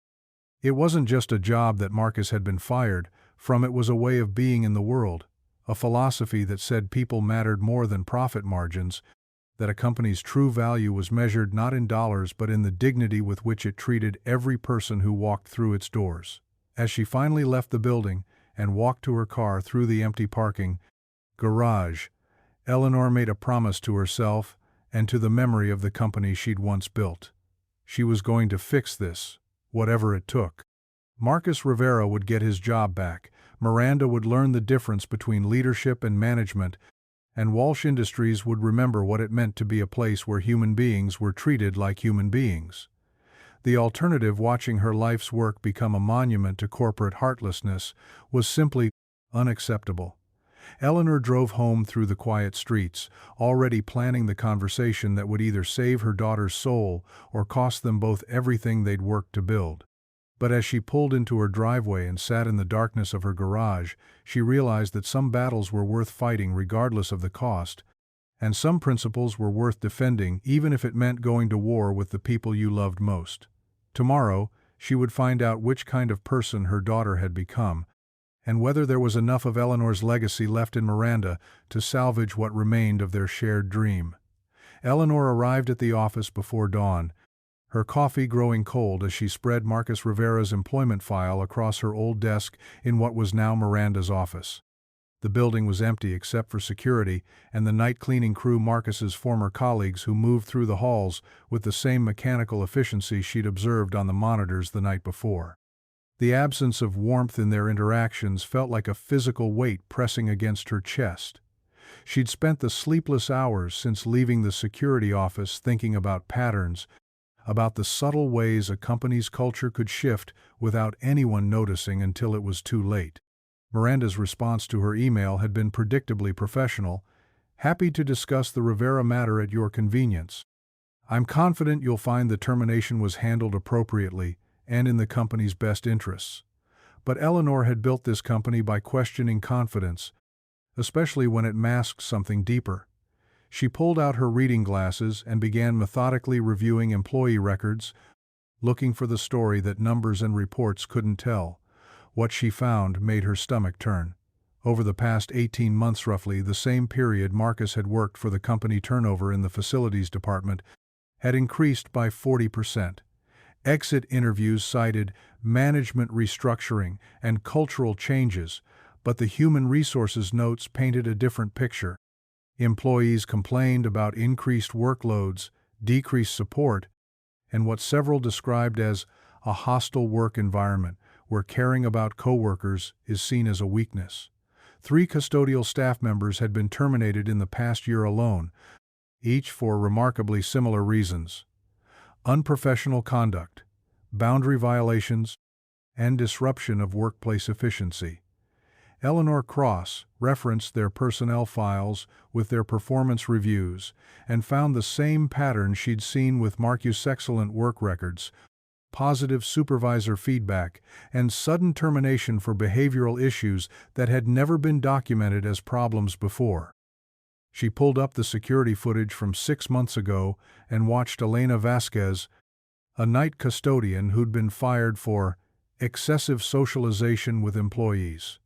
It wasn't just a job that Marcus had been fired from, it was a way of being in the world, a philosophy that said people mattered more than profit margins, that a company's true value was measured not in dollars but in the dignity with which it treated every person who walked through its doors. As she finally left the building and walked to her car through the empty parking garage, Eleanor made a promise to herself and to the memory of the company she'd once built. She was going to fix this, whatever it took. Marcus Rivera would get his job back, Miranda would learn the difference between leadership and management, and Walsh Industries would remember what it meant to be a place where human beings were treated like human beings. The alternative, watching her life's work become a monument to corporate heartlessness, was simply unacceptable. Eleanor drove home through the quiet streets, already planning the conversation that would either save her daughter's soul or cost them both everything they'd worked to build. But as she pulled into her driveway and sat in the darkness of her garage, she realized that some battles were worth fighting regardless of the cost, and some principles were worth defending even if it meant going to war with the people you loved most. Tomorrow, she would find out which kind of person her daughter had become, and whether there was enough of Eleanor's legacy left in Miranda to salvage what remained of their shared dream. Eleanor arrived at the office before dawn, her coffee growing cold as she spread Marcus Rivera's employment file across her old desk in what was now Miranda's office. The building was empty except for security and the night cleaning crew, Marcus's former colleagues who moved through the halls with the same mechanical efficiency she'd observed on the monitors the night before. The absence of warmth in their interactions felt like a physical weight pressing against her chest. She'd spent the sleepless hours since leaving the security office thinking about patterns, about the subtle ways a company's culture could shift without anyone noticing until it was too late. Miranda's response to her email had been predictably professional. "Happy to discuss the Rivera matter at your convenience. I'm confident you'll find the termination was handled appropriately and in the company's best interests." But Eleanor had built this company by questioning confidence, especially when it masked something deeper. She pulled out her reading glasses and began methodically reviewing employee records, looking for the story that numbers and reports couldn't tell. What she found made her stomach turn. Over the past 18 months, roughly the same period Marcus had worked for the company, turnover in the facilities department had increased by 40%. Exit interviews cited management restructuring and cultural changes, but the human resources notes painted a different picture. Employees complained about increased workloads, decreased support, and what several described as a hostile work environment where caring about coworkers is seen as a weakness. 3 custodial staff members had been terminated in the past year alone, each for remarkably similar reasons: unprofessional conduct, boundary violations, and disruption of workplace efficiency. Eleanor Cross referenced their personnel files with their performance reviews and found the same pattern she'd seen with Marcus' excellent work records: positive supervisor feedback and sudden termination for behavioral issues that had never been documented as problems before. She pulled up the security footage from 6 months ago and watched Elena Vasquez, a night custodian who'd been fired for excessive socialization with employees.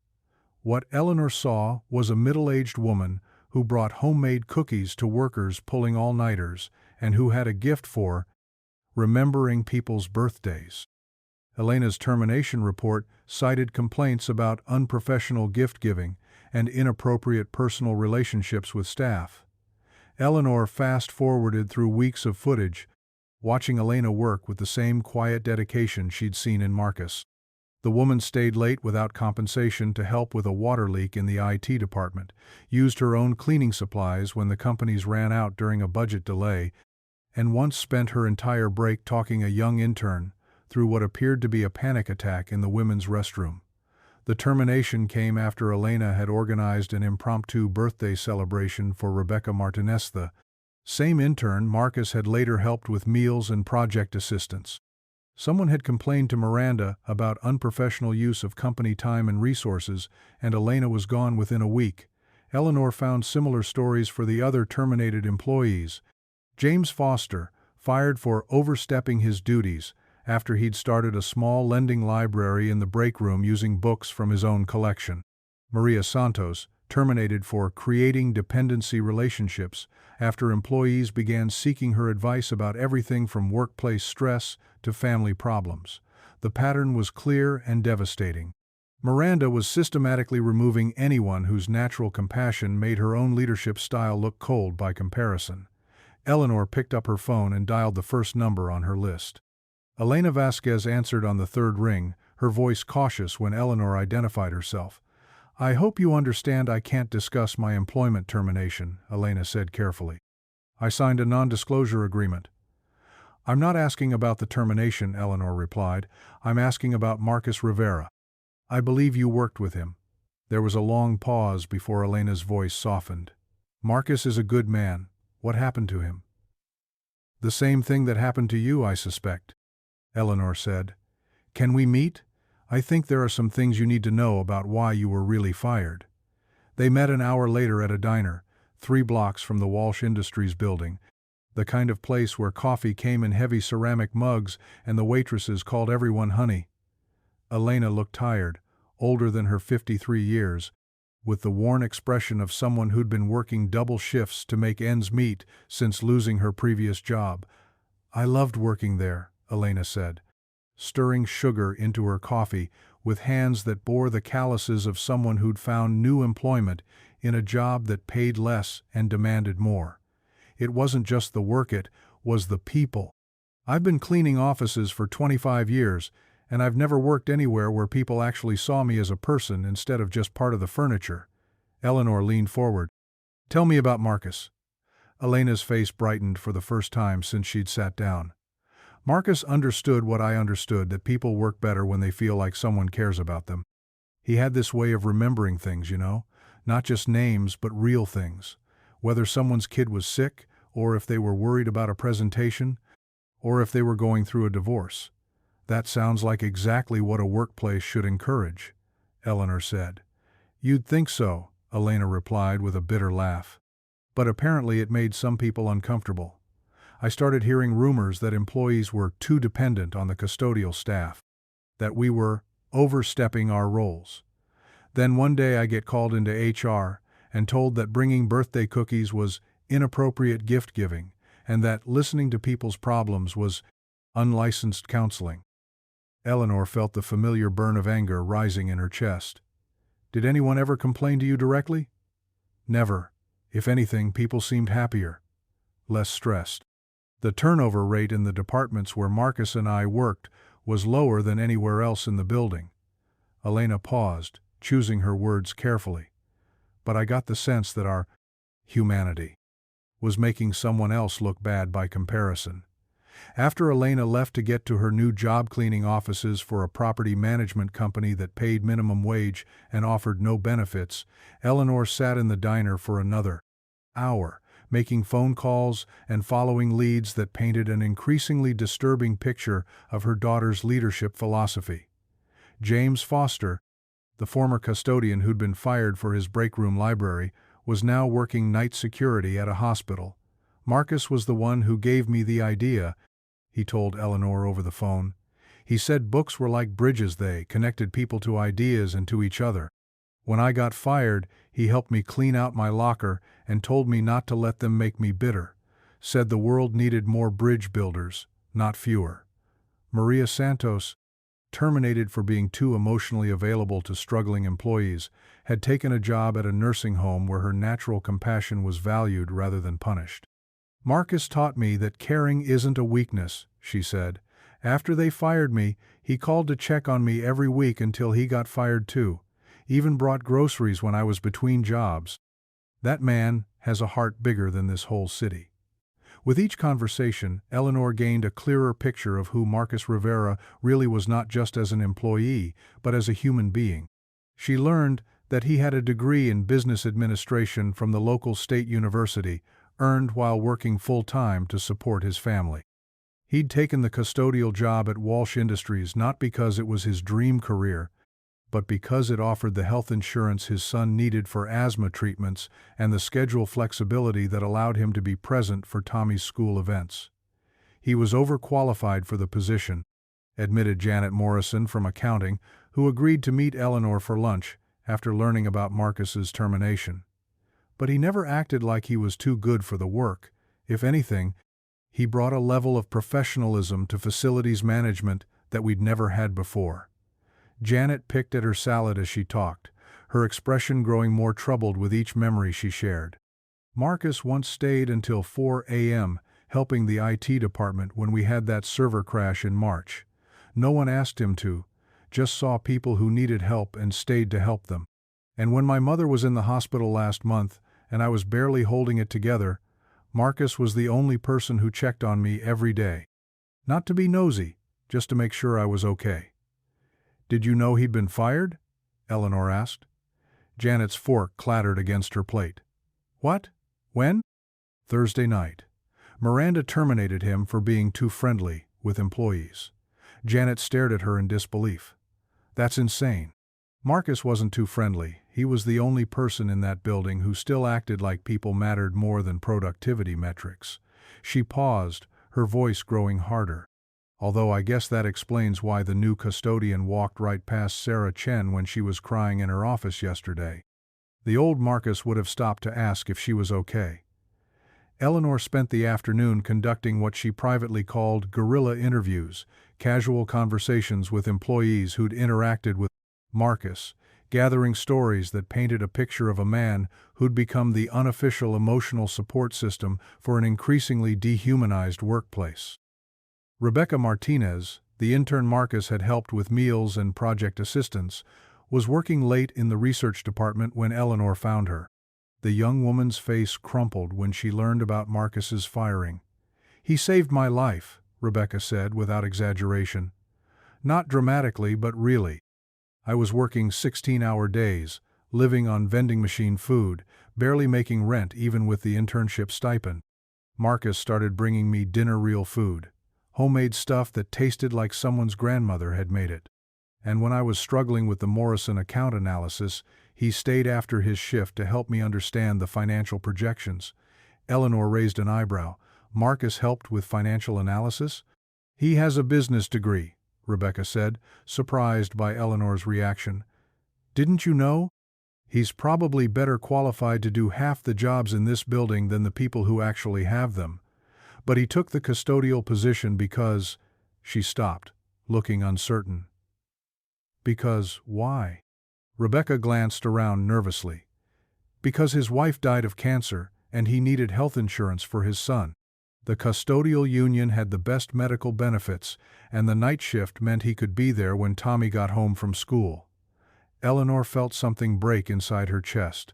What Eleanor saw was a middle-aged woman who brought homemade cookies to workers pulling all-nighters and who had a gift for remembering people's birthdays. Elena's termination report cited complaints about unprofessional gift-giving and inappropriate personal relationships with staff. Eleanor fast-forwarded through weeks of footage, watching Elena work with the same quiet dedication she'd seen in Marcus. The woman stayed late without compensation to help with a water leak in the IT department, used her own cleaning supplies when the companies ran out during a budget delay, and once spent her entire break talking a young intern through what appeared to be a panic attack in the women's restroom. The termination came after Elena had organized an impromptu birthday celebration for Rebecca Martinez. The same intern Marcus had later helped with meals and project assistance. Someone had complained to Miranda about unprofessional use of company time and resources, and Elena was gone within a week. Eleanor found similar stories for the other terminated employees. James Foster, fired for overstepping his duties after he'd started a small lending library in the break room using books from his own collection. Maria Santos, terminated for creating dependency relationships after employees began seeking her advice about everything from workplace stress to family problems. The pattern was clear and devastating. Miranda was systematically removing anyone whose natural compassion made her own leadership style look cold by comparison. Eleanor picked up her phone and dialed the first number on her list. Elena Vasquez answered on the third ring, her voice cautious when Eleanor identified herself. "I hope you understand I can't discuss my employment termination," Elena said carefully. "I signed a non-disclosure agreement." "I'm not asking about the termination," Eleanor replied. "I'm asking about Marcus Rivera. I believe you worked with him." There was a long pause before Elena's voice softened. "Marcus is a good man. What happened to him?" "The same thing that happened to you, I suspect," Eleanor said. "Can we meet? I think there are some things you need to know about why you were really fired." They met an hour later at a diner, 3 blocks from the Walsh Industries building, the kind of place where coffee came in heavy ceramic mugs and the waitresses called everyone honey. Elena looked tired, older than her 53 years, with the worn expression of someone who'd been working double shifts to make ends meet since losing her previous job. "I loved working there," Elena said, stirring sugar into her coffee with hands that bore the calluses of someone who'd found new employment in a job that paid less and demanded more. "It wasn't just the work, it was the people. I've been cleaning offices for 25 years, and I've never worked anywhere where people actually saw me as a person instead of just part of the furniture." Eleanor leaned forward. "Tell me about Marcus." Elena's face brightened for the first time since she'd sat down. Marcus understood what I understood, that people work better when they feel like someone cares about them. He had this way of remembering things, not just names but real things. Whether someone's kid was sick, or if they were worried about a presentation, or if they were going through a divorce. That sounds like exactly what a workplace should encourage, Eleanor said. You'd think so, Elena replied with a bitter laugh. But apparently it made some people uncomfortable. I started hearing rumors that employees were too dependent on the custodial staff, that we were overstepping our roles. Then one day I get called into HR and told that bringing birthday cookies was inappropriate gift giving, and that listening to people's problems was unlicensed counseling. Eleanor felt the familiar burn of anger rising in her chest. Did anyone ever complain to you directly? Never. If anything, people seemed happier, less stressed. The turnover rate in the departments where Marcus and I worked was lower than anywhere else in the building. Elena paused, choosing her words carefully. But I got the sense that our humanity was making someone else look bad by comparison. After Elena left to get to her new job cleaning offices for a property management company that paid minimum wage and offered no benefits, Eleanor sat in the diner for another hour, making phone calls and following leads that painted an increasingly disturbing picture of her daughter's leadership philosophy. James Foster, the former custodian who'd been fired for his breakroom library, was now working night security at a hospital. Marcus was the one who gave me the idea, he told Eleanor over the phone. He said books were like bridges, they connected people to ideas and to each other. When I got fired, he helped me clean out my locker and told me not to let them make me bitter. Said the world needed more bridge builders, not fewer. Maria Santos, terminated for being too emotionally available to struggling employees, had taken a job at a nursing home where her natural compassion was valued rather than punished. Marcus taught me that caring isn't a weakness, she said. After they fired me, he called to check on me every week until he got fired too. Even brought groceries when I was between jobs. That man has a heart bigger than this whole city. With each conversation, Eleanor gained a clearer picture of who Marcus Rivera really was, not just as an employee, but as a human being. She learned that he had a degree in business administration from the local state university, earned while working full-time to support his family. He'd taken the custodial job at Walsh Industries not because it was his dream career, but because it offered the health insurance his son needed for asthma treatments and the schedule flexibility that allowed him to be present for Tommy's school events. He was overqualified for the position, admitted Janet Morrison from accounting, who agreed to meet Eleanor for lunch after learning about Marcus's termination. But he never acted like he was too good for the work. If anything, he brought a level of professionalism to facilities management that we'd never had before. Janet picked at her salad as she talked, her expression growing more troubled with each memory she shared. Marcus once stayed until 4 a.m. helping the IT department when we had that server crash in March. No one asked him to, just saw people who needed help and stayed to help them. And when my mother was in the hospital last month and I was barely holding it together, Marcus was the only person who checked on me every day. Not to be nosy, just to make sure I was okay. Did you know he'd been fired? Eleanor asked. Janet's fork clattered against her plate. What? When? Thursday night. Miranda terminated him for being too friendly with employees. Janet stared at her in disbelief. That's insane. Marcus wasn't too friendly. He was the only person in that building who still acted like people mattered more than productivity metrics. She paused, her voice growing harder. Although I guess that explains why the new custodian walked right past Sarah Chen when she was crying in her office yesterday. The old Marcus would have stopped to ask if she was okay. Eleanor spent the afternoon conducting what she privately called guerrilla interviews, casual conversations with employees who'd interacted with Marcus, gathering stories that painted a picture of a man who'd become the unofficial emotional support system for an increasingly dehumanized workplace. Rebecca Martinez, the intern Marcus had helped with meals and project assistance, was working late in the research department when Eleanor found her. The young woman's face crumpled when she learned about Marcus's firing. He saved my life, Rebecca said without exaggeration. Not dramatically, but really. I was working 16-hour days, living on vending machine food, barely making rent even with the internship stipend. Marcus started bringing me dinner real food, homemade stuff that tasted like someone's grandmother had made it. And when I was struggling with the Morrison account analysis, he stayed after his shift to help me understand the financial projections. Eleanor raised an eyebrow. Marcus helped with financial analysis? He has a business degree, Rebecca said, surprised by Eleanor's reaction. Didn't you know? He's probably better qualified to do half the jobs in this building than the people who actually have them. But he took the custodial position because… She stopped, looking uncertain. Because why? Rebecca glanced around nervously. Because his wife died of cancer, and he needed health insurance for his son. The custodial union had the best medical benefits, and the night shift meant he could be there when Tommy got home from school. Eleanor felt something break inside her chest.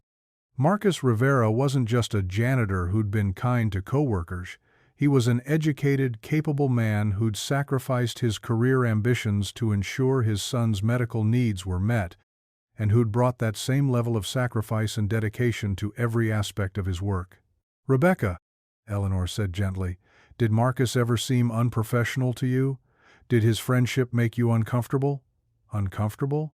Marcus Rivera wasn't just a janitor who'd been kind to coworkers. He was an educated, capable man who'd sacrificed his career ambitions to ensure his son's medical needs were met, and who'd brought that same level of sacrifice and dedication to every aspect of his work. Rebecca, Eleanor said gently, did Marcus ever seem unprofessional to you? Did his friendship make you uncomfortable? Uncomfortable?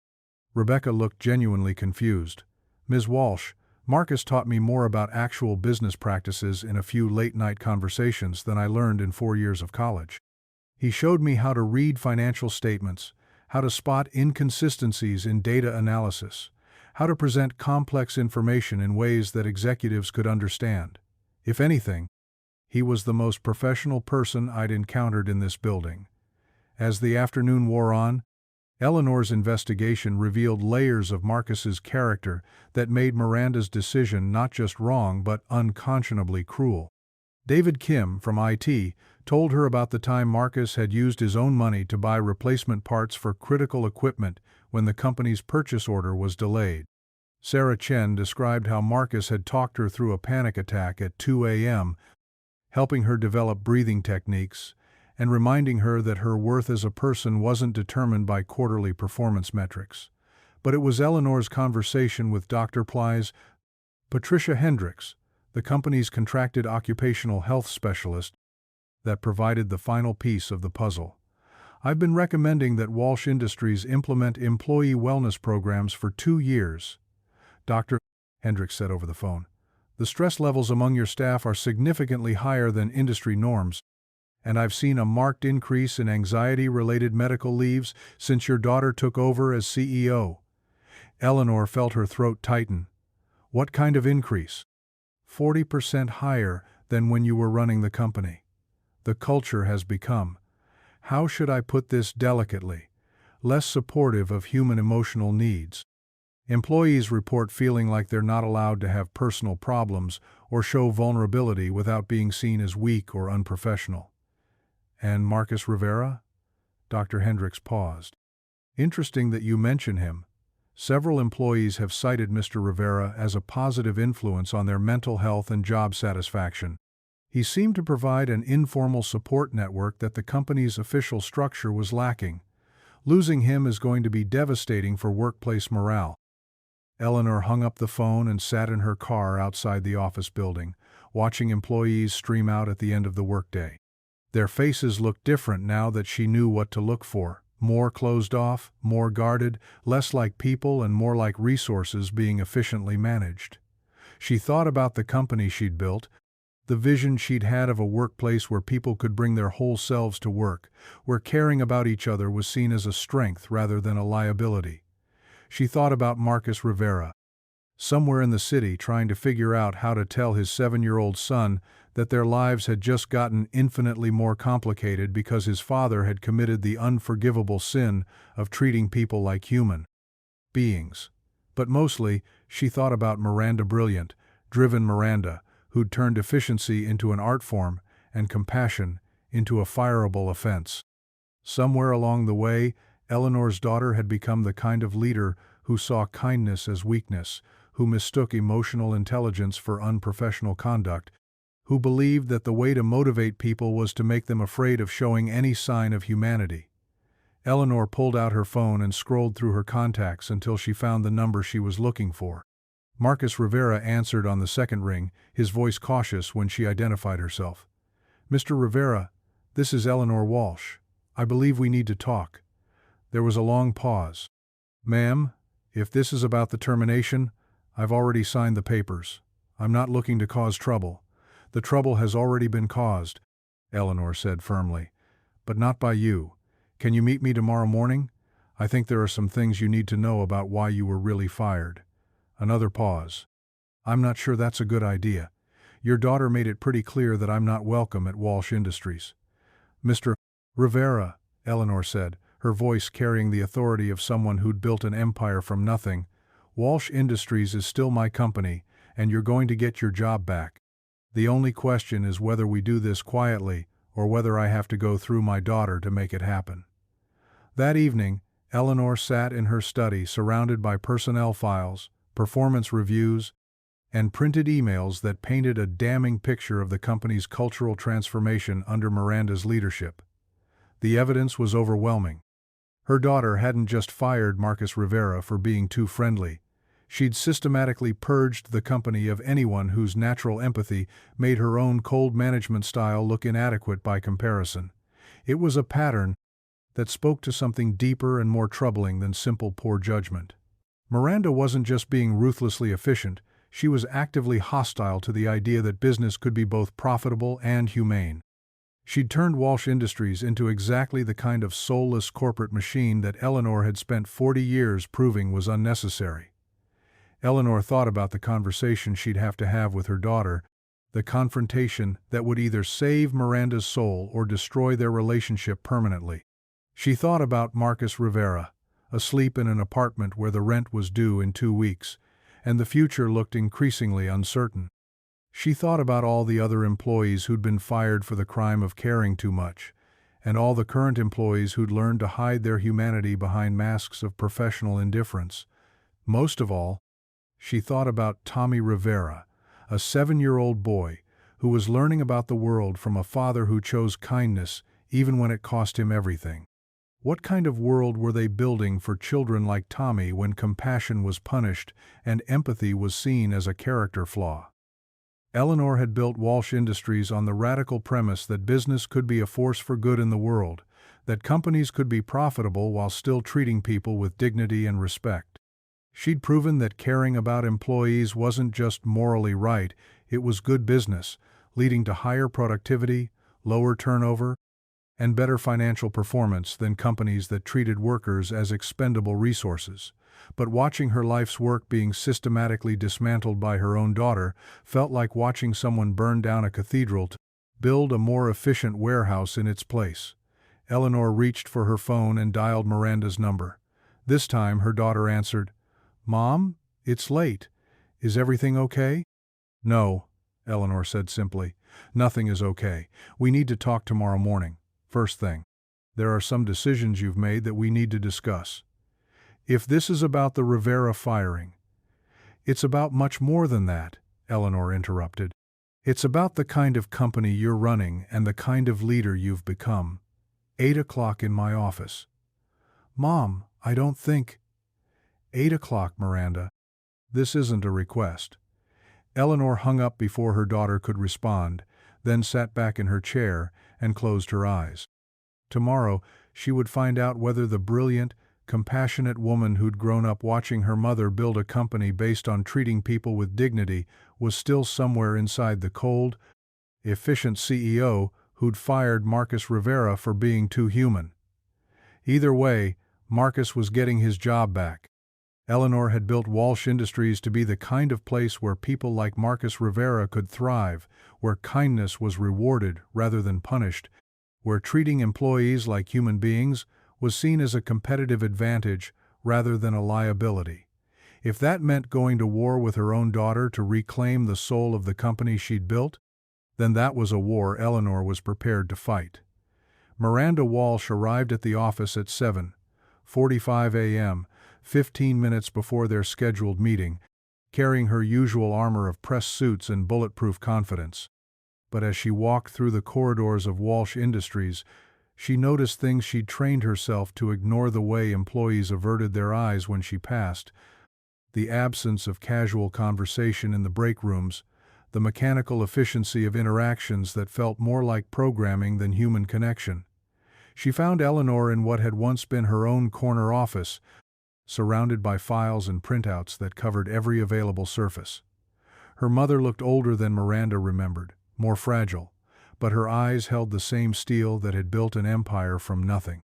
Rebecca looked genuinely confused. Ms. Walsh, Marcus taught me more about actual business practices in a few late-night conversations than I learned in 4 years of college. He showed me how to read financial statements, how to spot inconsistencies in data analysis, how to present complex information in ways that executives could understand. If anything, he was the most professional person I'd encountered in this building. As the afternoon wore on, Eleanor's investigation revealed layers of Marcus's character that made Miranda's decision not just wrong but unconscionably cruel. David Kim, from IT, told her about the time Marcus had used his own money to buy replacement parts for critical equipment when the company's purchase order was delayed. Sarah Chen described how Marcus had talked her through a panic attack at 2 a.m., helping her develop breathing techniques, and reminding her that her worth as a person wasn't determined by quarterly performance metrics. But it was Eleanor's conversation with Dr. Ply's Patricia Hendricks, the company's contracted occupational health specialist, that provided the final piece of the puzzle. I've been recommending that Walsh Industries implement employee wellness programs for 2 years, Dr. Hendricks said over the phone. The stress levels among your staff are significantly higher than industry norms, and I've seen a marked increase in anxiety-related medical leaves since your daughter took over as CEO. Eleanor felt her throat tighten. What kind of increase? 40% higher than when you were running the company. The culture has become, how should I put this delicately, less supportive of human emotional needs. Employees report feeling like they're not allowed to have personal problems or show vulnerability without being seen as weak or unprofessional. And Marcus Rivera? Dr. Hendricks paused. Interesting that you mention him. Several employees have cited Mr. Rivera as a positive influence on their mental health and job satisfaction. He seemed to provide an informal support network that the company's official structure was lacking. Losing him is going to be devastating for workplace morale. Eleanor hung up the phone and sat in her car outside the office building, watching employees stream out at the end of the workday. Their faces looked different now that she knew what to look for. More closed off, more guarded, less like people and more like resources being efficiently managed. She thought about the company she'd built, the vision she'd had of a workplace where people could bring their whole selves to work, where caring about each other was seen as a strength rather than a liability. She thought about Marcus Rivera, somewhere in the city trying to figure out how to tell his 7-year-old son that their lives had just gotten infinitely more complicated because his father had committed the unforgivable sin of treating people like human beings. But mostly, she thought about Miranda Brilliant, driven Miranda, who'd turned efficiency into an art form and compassion into a fireable offense. Somewhere along the way, Eleanor's daughter had become the kind of leader who saw kindness as weakness, who mistook emotional intelligence for unprofessional conduct, who believed that the way to motivate people was to make them afraid of showing any sign of humanity. Eleanor pulled out her phone and scrolled through her contacts until she found the number she was looking for. Marcus Rivera answered on the second ring, his voice cautious when she identified herself. "Mr. Rivera, this is Eleanor Walsh. I believe we need to talk." There was a long pause. "Ma'am, if this is about the termination, I've already signed the papers. I'm not looking to cause trouble. The trouble has already been caused," Eleanor said firmly. "But not by you. Can you meet me tomorrow morning? I think there are some things you need to know about why you were really fired." Another pause. "I'm not sure that's a good idea. Your daughter made it pretty clear that I'm not welcome at Walsh Industries." "Mr. Rivera," Eleanor said, her voice carrying the authority of someone who'd built an empire from nothing, "Walsh Industries is still my company, and you're going to get your job back. The only question is whether we do this quietly or whether I have to go through my daughter to make it happen." That evening, Eleanor sat in her study surrounded by personnel files, performance reviews, and printed emails that painted a damning picture of the company's cultural transformation under Miranda's leadership. The evidence was overwhelming. Her daughter hadn't just fired Marcus Rivera for being too friendly. She'd systematically purged the company of anyone whose natural empathy made her own cold management style look inadequate by comparison. It was a pattern that spoke to something deeper and more troubling than simple poor judgment. Miranda wasn't just being ruthlessly efficient, she was actively hostile to the idea that business could be both profitable and humane. She'd turned Walsh Industries into exactly the kind of soulless corporate machine that Eleanor had spent 40 years proving was unnecessary. Eleanor thought about the conversation she'd have to have with her daughter, the confrontation that would either save Miranda's soul or destroy their relationship permanently. She thought about Marcus Rivera, asleep in an apartment where the rent was due in 2 weeks, and the future looked increasingly uncertain. She thought about all the other employees who'd been fired for the crime of caring too much, and all the current employees who'd learned to hide their humanity behind masks of professional indifference. Most of all, she thought about Tommy Rivera, a 7-year-old boy who was learning about the world from a father who chose kindness even when it cost him everything. What kind of world were they building for children like Tommy when compassion was punished and empathy was seen as a character flaw? Eleanor had built Walsh Industries on the radical premise that business could be a force for good in the world, that companies could be profitable while still treating people with dignity and respect. She'd proven that caring about employees wasn't just morally right, it was good business, leading to higher productivity, lower turnover, and better financial performance than companies that treated workers as expendable resources. But watching her life's work being systematically dismantled by her own daughter felt like watching someone burn down a cathedral to build a more efficient warehouse in its place. Eleanor reached for her phone and dialed Miranda's number. This time her daughter answered. "Mom, it's late. Is everything okay?" "No," Eleanor said simply. "Nothing is okay. We need to talk tomorrow morning. First thing. There are some decisions you've made that we need to discuss." "If this is about the Rivera firing—" "It's about much more than that," Eleanor interrupted. "It's about the kind of company you're running and the kind of leader you've become. 8 o'clock in my office." "Mom, I don't think—" 8 o'clock, Miranda. This isn't a request." Eleanor hung up before her daughter could respond, then sat back in her chair and closed her eyes. Tomorrow, she would find out whether the brilliant, compassionate woman who'd grown up watching her mother build a company based on treating people with dignity was still somewhere inside the cold, efficient CEO who'd fired Marcus Rivera for being too human. Either way, Marcus was getting his job back. Eleanor had built Walsh Industries to be the kind of place where people like Marcus Rivera could thrive, where kindness was rewarded rather than punished, where treating employees like human beings was seen as a competitive advantage rather than a liability. If that meant going to war with her own daughter to reclaim the soul of the company she'd built, then that was a war Eleanor was prepared to fight. Miranda Walsh arrived at the office at 7:45 a.m., 15 minutes before their scheduled meeting, carrying her usual armor of press suits and bulletproof confidence. But as she walked through the corridors of Walsh Industries, she noticed things she'd trained herself to ignore: the way employees averted their eyes when she passed, the absence of casual conversation in the break rooms, the mechanical efficiency of interactions that felt more like programming than human connection. She found Eleanor in what had once been her own corner office, surrounded by files and printouts that covered every available surface. Her mother looked older than Miranda remembered, more fragile, but her eyes held the same steel that had built an empire from nothing.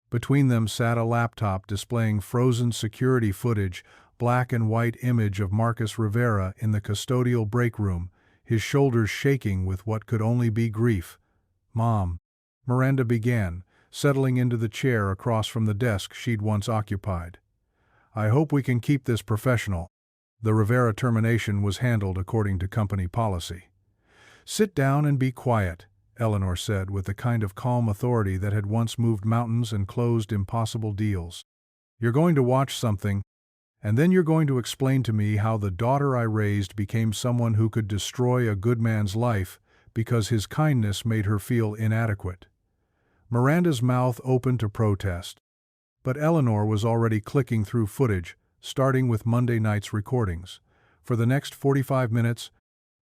Between them sat a laptop displaying frozen security footage, black and white image of Marcus Rivera in the custodial break room, his shoulders shaking with what could only be grief. "Mom," Miranda began, settling into the chair across from the desk she'd once occupied. "I hope we can keep this professional." The Rivera termination was handled according to company policy. "Sit down and be quiet," Eleanor said with the kind of calm authority that had once moved mountains and closed impossible deals. "You're going to watch something, and then you're going to explain to me how the daughter I raised became someone who could destroy a good man's life because his kindness made her feel inadequate." Miranda's mouth opened to protest, but Eleanor was already clicking through footage, starting with Monday night's recordings. For the next 45 minutes,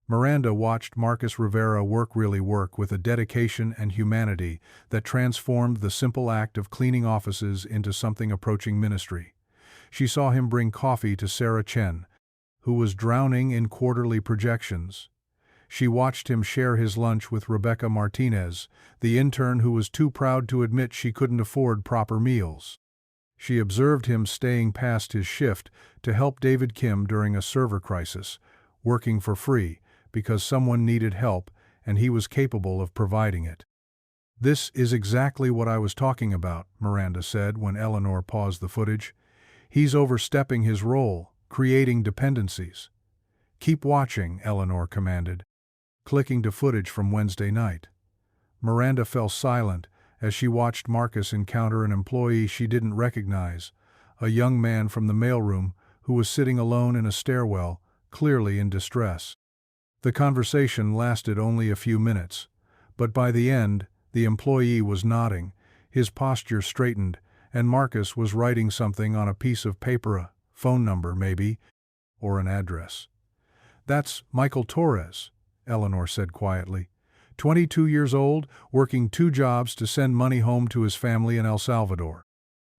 Miranda watched Marcus Rivera work with a dedication and humanity that transformed the simple act of cleaning offices into something approaching ministry. She saw him bring coffee to Sarah Chen, who was drowning in quarterly projections. She watched him share his lunch with Rebecca Martinez, the intern who was too proud to admit she couldn't afford proper meals. She observed him staying past his shift to help David Kim during a server crisis, working for free because someone needed help and he was capable of providing it. "This is exactly what I was talking about," Miranda said when Eleanor paused the footage. "He's overstepping his role, creating dependencies." "Keep watching," Eleanor commanded, clicking to footage from Wednesday night. Miranda fell silent as she watched Marcus encounter an employee she didn't recognize, a young man from the mailroom who was sitting alone in a stairwell, clearly in distress. The conversation lasted only a few minutes, but by the end, the employee was nodding, his posture straightened, and Marcus was writing something on a piece of paper, a phone number maybe, or an address. "That's Michael Torres," Eleanor said quietly. 22 years old, working 2 jobs to send money home to his family in El Salvador.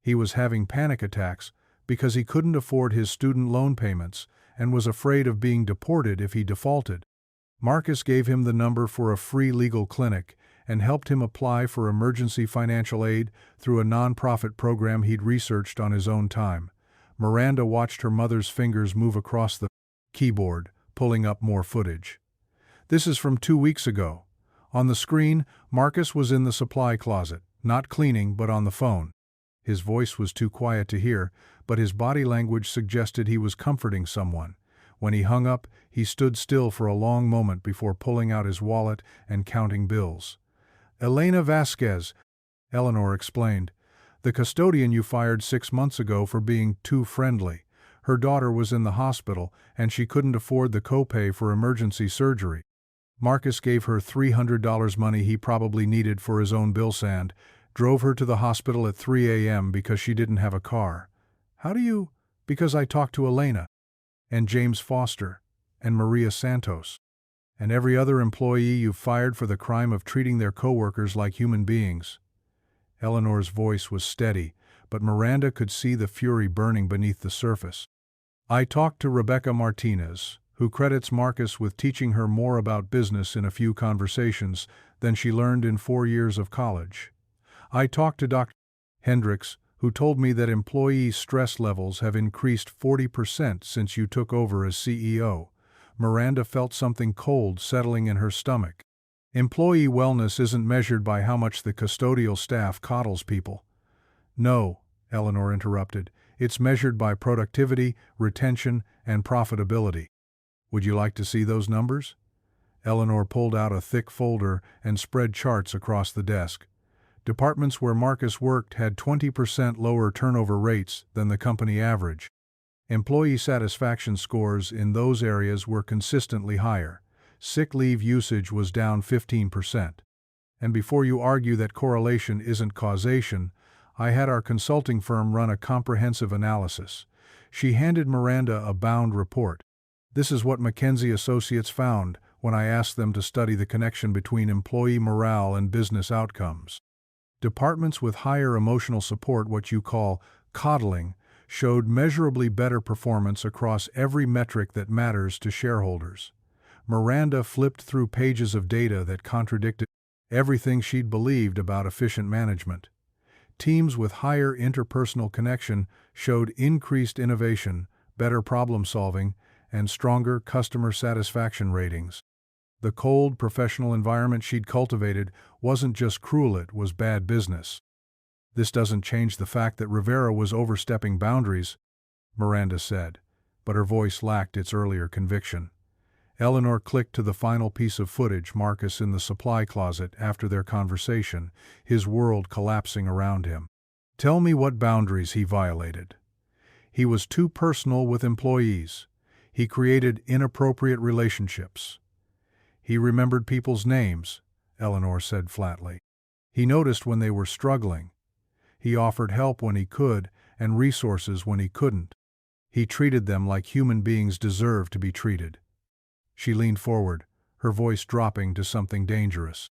He was having panic attacks because he couldn't afford his student loan payments and was afraid of being deported if he defaulted. Marcus gave him the number for a free legal clinic and helped him apply for emergency financial aid through a nonprofit program he'd researched on his own time. Miranda watched her mother's fingers move across the keyboard, pulling up more footage. "This is from 2 weeks ago." On the screen, Marcus was in the supply closet, not cleaning but on the phone. His voice was too quiet to hear, but his body language suggested he was comforting someone. When he hung up, he stood still for a long moment before pulling out his wallet and counting bills. "Elena Vasquez," Eleanor explained, "the custodian you fired 6 months ago for being too friendly. Her daughter was in the hospital and she couldn't afford the copay for emergency surgery. Marcus gave her $300 money he probably needed for his own bills and drove her to the hospital at 3 a.m. because she didn't have a car. How do you? Because I talked to Elena, and James Foster, and Maria Santos, and every other employee you've fired for the crime of treating their coworkers like human beings." Eleanor's voice was steady, but Miranda could see the fury burning beneath the surface. "I talked to Rebecca Martinez, who credits Marcus with teaching her more about business in a few conversations than she learned in 4 years of college. I talked to Dr. Hendricks, who told me that employee stress levels have increased 40% since you took over as CEO. Miranda felt something cold settling in her stomach. "Employee wellness isn't measured by how much the custodial staff coddles people." "No," Eleanor interrupted, "it's measured by productivity, retention, and profitability." "Would you like to see those numbers?" Eleanor pulled out a thick folder and spread charts across the desk. Departments where Marcus worked had 20% lower turnover rates than the company average. Employee satisfaction scores in those areas were consistently higher. Sick leave usage was down 15%. And before you argue that correlation isn't causation, I had our consulting firm run a comprehensive analysis. She handed Miranda a bound report. This is what McKinsey Associates found when I asked them to study the connection between employee morale and business outcomes. Departments with higher emotional support, what you call coddling, showed measurably better performance across every metric that matters to shareholders. Miranda flipped through pages of data that contradicted everything she'd believed about efficient management. Teams with higher interpersonal connection showed increased innovation, better problem-solving, and stronger customer satisfaction ratings. The cold, professional environment she'd cultivated wasn't just cruel, it was bad business. This doesn't change the fact that Rivera was overstepping boundaries, Miranda said, but her voice lacked its earlier conviction. Eleanor clicked to the final piece of footage, Marcus in the supply closet after their conversation, his world collapsing around him. Tell me what boundaries he violated. He was too personal with employees. He created inappropriate relationships. He remembered people's names, Eleanor said flatly. He noticed when they were struggling. He offered help when he could and resources when he couldn't. He treated them like human beings deserve to be treated. She leaned forward, her voice dropping to something dangerous.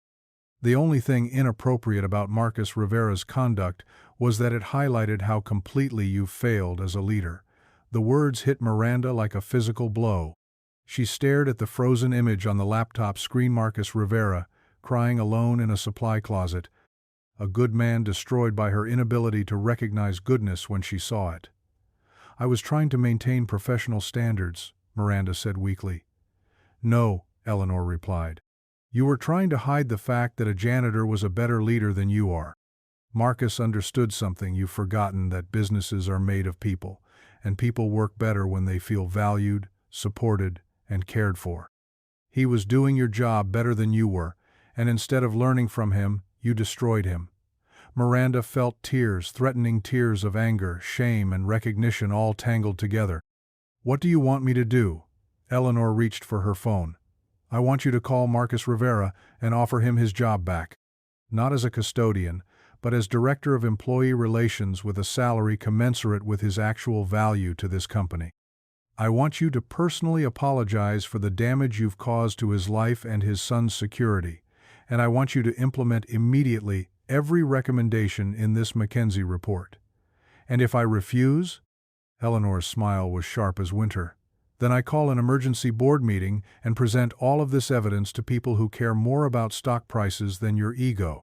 The only thing inappropriate about Marcus Rivera's conduct was that it highlighted how completely you've failed as a leader. The words hit Miranda like a physical blow. She stared at the frozen image on the laptop screen, Marcus Rivera, crying alone in a supply closet, a good man destroyed by her inability to recognize goodness when she saw it. I was trying to maintain professional standards, Miranda said weakly. No, Eleanor replied. You were trying to hide the fact that a janitor was a better leader than you are. Marcus understood something you've forgotten, that businesses are made of people, and people work better when they feel valued, supported, and cared for. He was doing your job better than you were, and instead of learning from him, you destroyed him. Miranda felt tears, threatening tears of anger, shame, and recognition all tangled together. What do you want me to do? Eleanor reached for her phone. I want you to call Marcus Rivera and offer him his job back. Not as a custodian, but as Director of Employee Relations with a salary commensurate with his actual value to this company. I want you to personally apologize for the damage you've caused to his life and his son's security, and I want you to implement immediately every recommendation in this McKinsey report. And if I refuse? Eleanor's smile was sharp as winter. Then I call an emergency board meeting and present all of this evidence to people who care more about stock prices than your ego.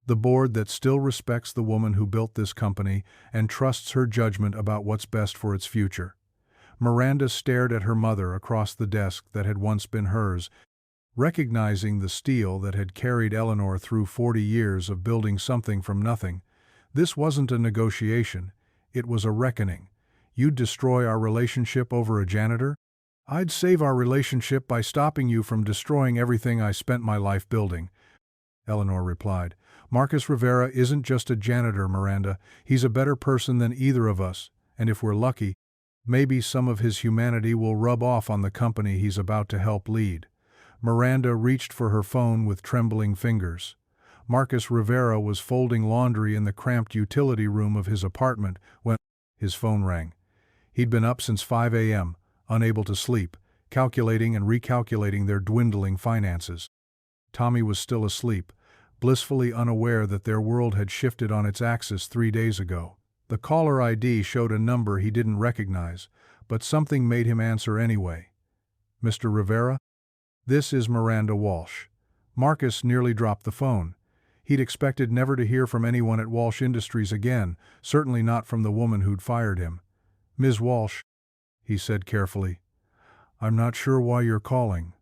The board that still respects the woman who built this company and trusts her judgment about what's best for its future. Miranda stared at her mother across the desk that had once been hers, recognizing the steel that had carried Eleanor through 40 years of building something from nothing. This wasn't a negotiation, it was a reckoning. You'd destroy our relationship over a janitor? I'd save our relationship by stopping you from destroying everything I spent my life building, Eleanor replied. Marcus Rivera isn't just a janitor, Miranda. He's a better person than either of us, and if we're lucky, maybe some of his humanity will rub off on the company he's about to help lead. Miranda reached for her phone with trembling fingers. Marcus Rivera was folding laundry in the cramped utility room of his apartment when his phone rang. He'd been up since 5 a.m., unable to sleep, calculating and recalculating their dwindling finances. Tommy was still asleep, blissfully unaware that their world had shifted on its axis 3 days ago. The caller ID showed a number he didn't recognize, but something made him answer anyway. Mr. Rivera? This is Miranda Walsh. Marcus nearly dropped the phone. He'd expected never to hear from anyone at Walsh Industries again, certainly not from the woman who'd fired him. Ms. Walsh, he said carefully, I'm not sure why you're calling.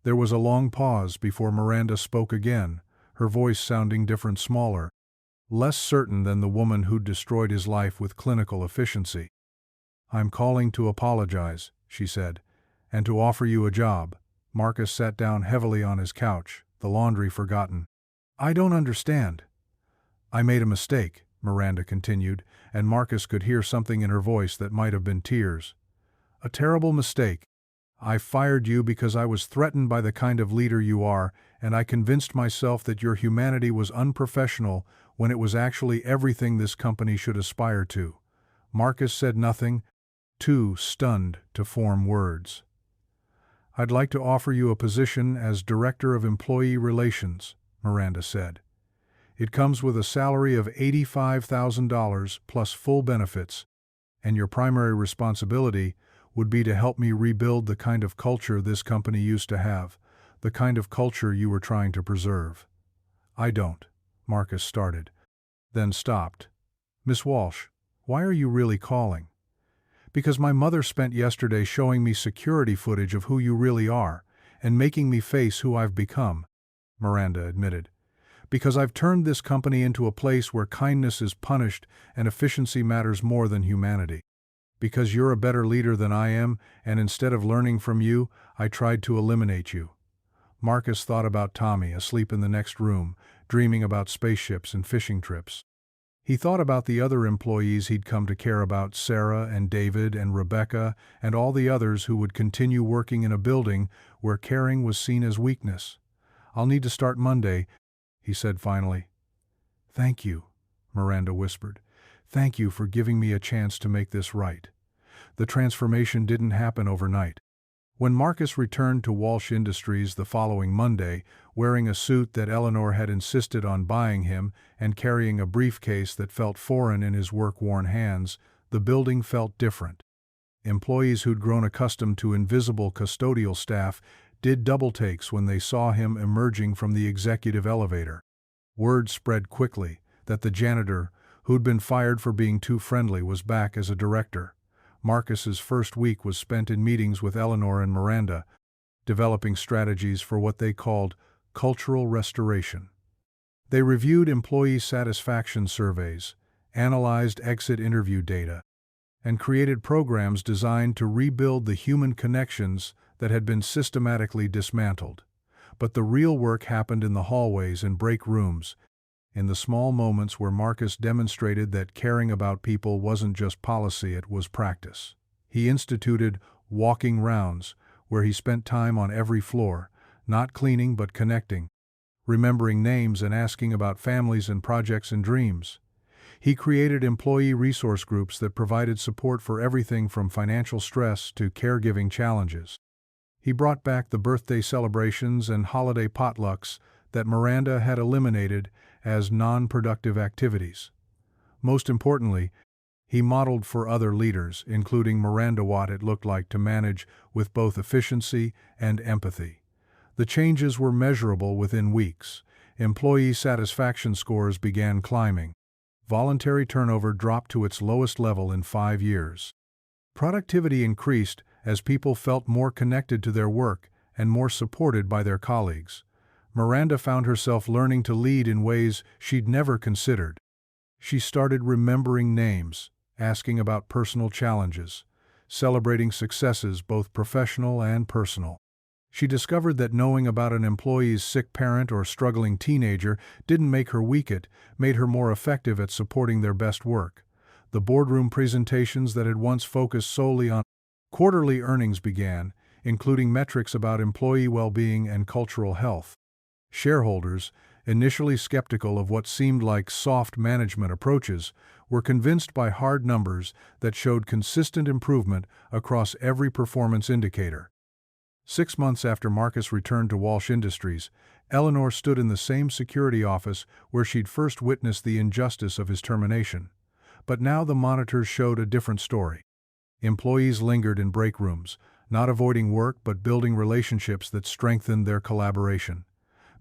There was a long pause before Miranda spoke again, her voice sounding different, smaller, less certain than the woman who'd destroyed his life with clinical efficiency. I'm calling to apologize, she said, and to offer you a job. Marcus sat down heavily on his couch, the laundry forgotten. I don't understand. I made a mistake, Miranda continued, and Marcus could hear something in her voice that might have been tears. A terrible mistake. I fired you because I was threatened by the kind of leader you are, and I convinced myself that your humanity was unprofessional when it was actually everything this company should aspire to." Marcus said nothing, too stunned to form words. "I'd like to offer you a position as Director of Employee Relations," Miranda said. "It comes with a salary of $85,000 plus full benefits, and your primary responsibility would be to help me rebuild the kind of culture this company used to have, the kind of culture you were trying to preserve." "I don't," Marcus started, then stopped. "Miss Walsh, why are you really calling?" "Because my mother spent yesterday showing me security footage of who you really are, and making me face who I've become," Miranda admitted. "Because I've turned this company into a place where kindness is punished and efficiency matters more than humanity. Because you're a better leader than I am, and instead of learning from you, I tried to eliminate you." Marcus thought about Tommy, asleep in the next room, dreaming about spaceships and fishing trips. He thought about the other employees he'd come to care about, Sarah and David and Rebecca, and all the others who would continue working in a building where caring was seen as weakness. "I'll need to start Monday," he said finally. "Thank you," Miranda whispered. "Thank you for giving me a chance to make this right." The transformation didn't happen overnight. When Marcus returned to Walsh Industries the following Monday, wearing a suit that Eleanor had insisted on buying him and carrying a briefcase that felt foreign in his work-worn hands, the building felt different. Employees who'd grown accustomed to invisible custodial staff did double takes when they saw him emerging from the executive elevator. Word spread quickly that the janitor, who'd been fired for being too friendly, was back as a director. Marcus's first week was spent in meetings with Eleanor and Miranda, developing strategies for what they called cultural restoration. They reviewed employee satisfaction surveys, analyzed exit interview data, and created programs designed to rebuild the human connections that had been systematically dismantled. But the real work happened in the hallways and break rooms, in the small moments where Marcus demonstrated that caring about people wasn't just policy, it was practice. He instituted walking rounds, where he spent time on every floor, not cleaning but connecting, remembering names and asking about families and projects and dreams. He created employee resource groups that provided support for everything from financial stress to caregiving challenges. He brought back the birthday celebrations and holiday potlucks that Miranda had eliminated as non-productive activities. Most importantly, he modeled for other leaders, including Miranda, what it looked like to manage with both efficiency and empathy. The changes were measurable within weeks. Employee satisfaction scores began climbing. Voluntary turnover dropped to its lowest level in 5 years. Productivity increased as people felt more connected to their work and more supported by their colleagues. Miranda found herself learning to lead in ways she'd never considered. She started remembering names, asking about personal challenges, celebrating successes both professional and personal. She discovered that knowing about an employee's sick parent or struggling teenager didn't make her weak, it made her more effective at supporting their best work. The boardroom presentations that had once focused solely on quarterly earnings began, including metrics about employee well-being and cultural health. Shareholders, initially skeptical of what seemed like soft management approaches, were convinced by hard numbers that showed consistent improvement across every performance indicator. 6 months after Marcus returned to Walsh Industries, Eleanor stood in the same security office where she'd first witnessed the injustice of his termination. But now the monitors showed a different story. Employees lingered in break rooms, not avoiding work but building relationships that strengthened their collaboration.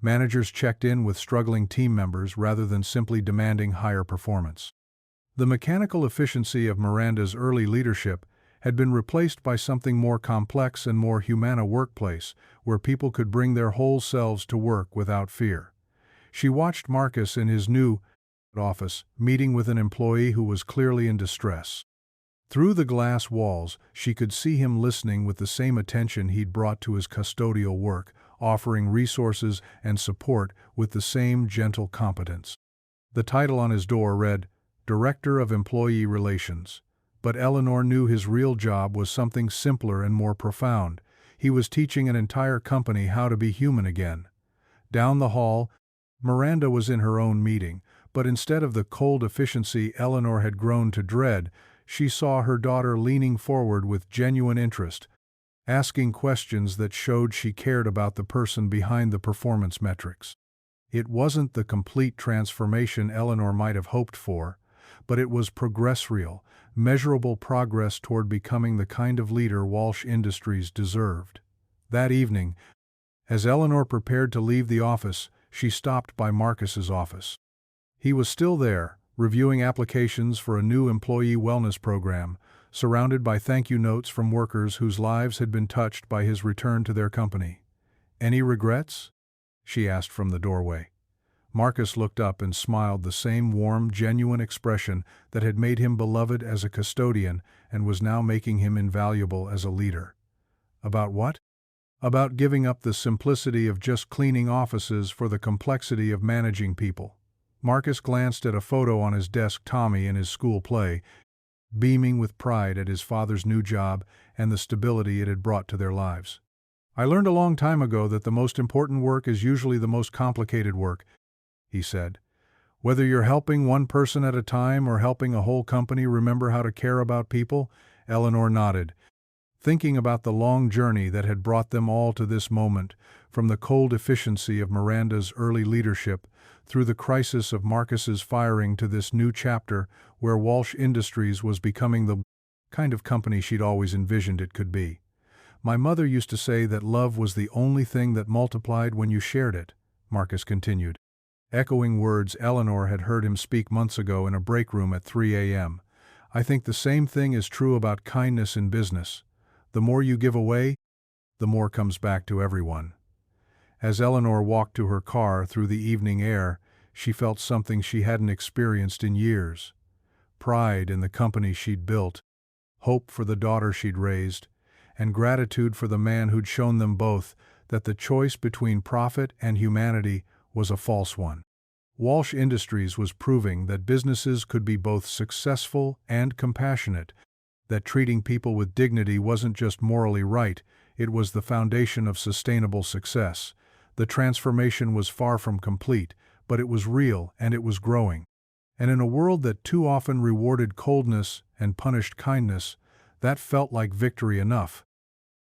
Managers checked in with struggling team members rather than simply demanding higher performance. The mechanical efficiency of Miranda's early leadership had been replaced by something more complex and more human, a workplace where people could bring their whole selves to work without fear. She watched Marcus in his new office, meeting with an employee who was clearly in distress. Through the glass walls, she could see him listening with the same attention he'd brought to his custodial work, offering resources and support with the same gentle competence. The title on his door read, Director of Employee Relations. But Eleanor knew his real job was something simpler and more profound. He was teaching an entire company how to be human again. Down the hall, Miranda was in her own meeting, but instead of the cold efficiency Eleanor had grown to dread, she saw her daughter leaning forward with genuine interest, asking questions that showed she cared about the person behind the performance metrics. It wasn't the complete transformation Eleanor might have hoped for, but it was progress-real, measurable progress toward becoming the kind of leader Walsh Industries deserved. That evening, as Eleanor prepared to leave the office, she stopped by Marcus's office. He was still there, reviewing applications for a new employee wellness program, surrounded by thank-you notes from workers whose lives had been touched by his return to their company. "Any regrets?" she asked from the doorway. Marcus looked up and smiled the same warm, genuine expression that had made him beloved as a custodian and was now making him invaluable as a leader. "About what?" "About giving up the simplicity of just cleaning offices for the complexity of managing people." Marcus glanced at a photo on his desk, Tommy in his school play, beaming with pride at his father's new job and the stability it had brought to their lives. "I learned a long time ago that the most important work is usually the most complicated work," he said. "Whether you're helping one person at a time or helping a whole company remember how to care about people." Eleanor nodded, thinking about the long journey that had brought them all to this moment, from the cold efficiency of Miranda's early leadership, through the crisis of Marcus's firing to this new chapter where Walsh Industries was becoming the kind of company she'd always envisioned it could be. "My mother used to say that love was the only thing that multiplied when you shared it," Marcus continued, echoing words Eleanor had heard him speak months ago in a break room at 3 a.m. "I think the same thing is true about kindness in business. The more you give away, the more comes back to everyone." As Eleanor walked to her car through the evening air, she felt something she hadn't experienced in years. Pride in the company she'd built, hope for the daughter she'd raised, and gratitude for the man who'd shown them both that the choice between profit and humanity was a false one. Walsh Industries was proving that businesses could be both successful and compassionate, that treating people with dignity wasn't just morally right, it was the foundation of sustainable success. The transformation was far from complete, but it was real and it was growing. And in a world that too often rewarded coldness and punished kindness, that felt like victory enough.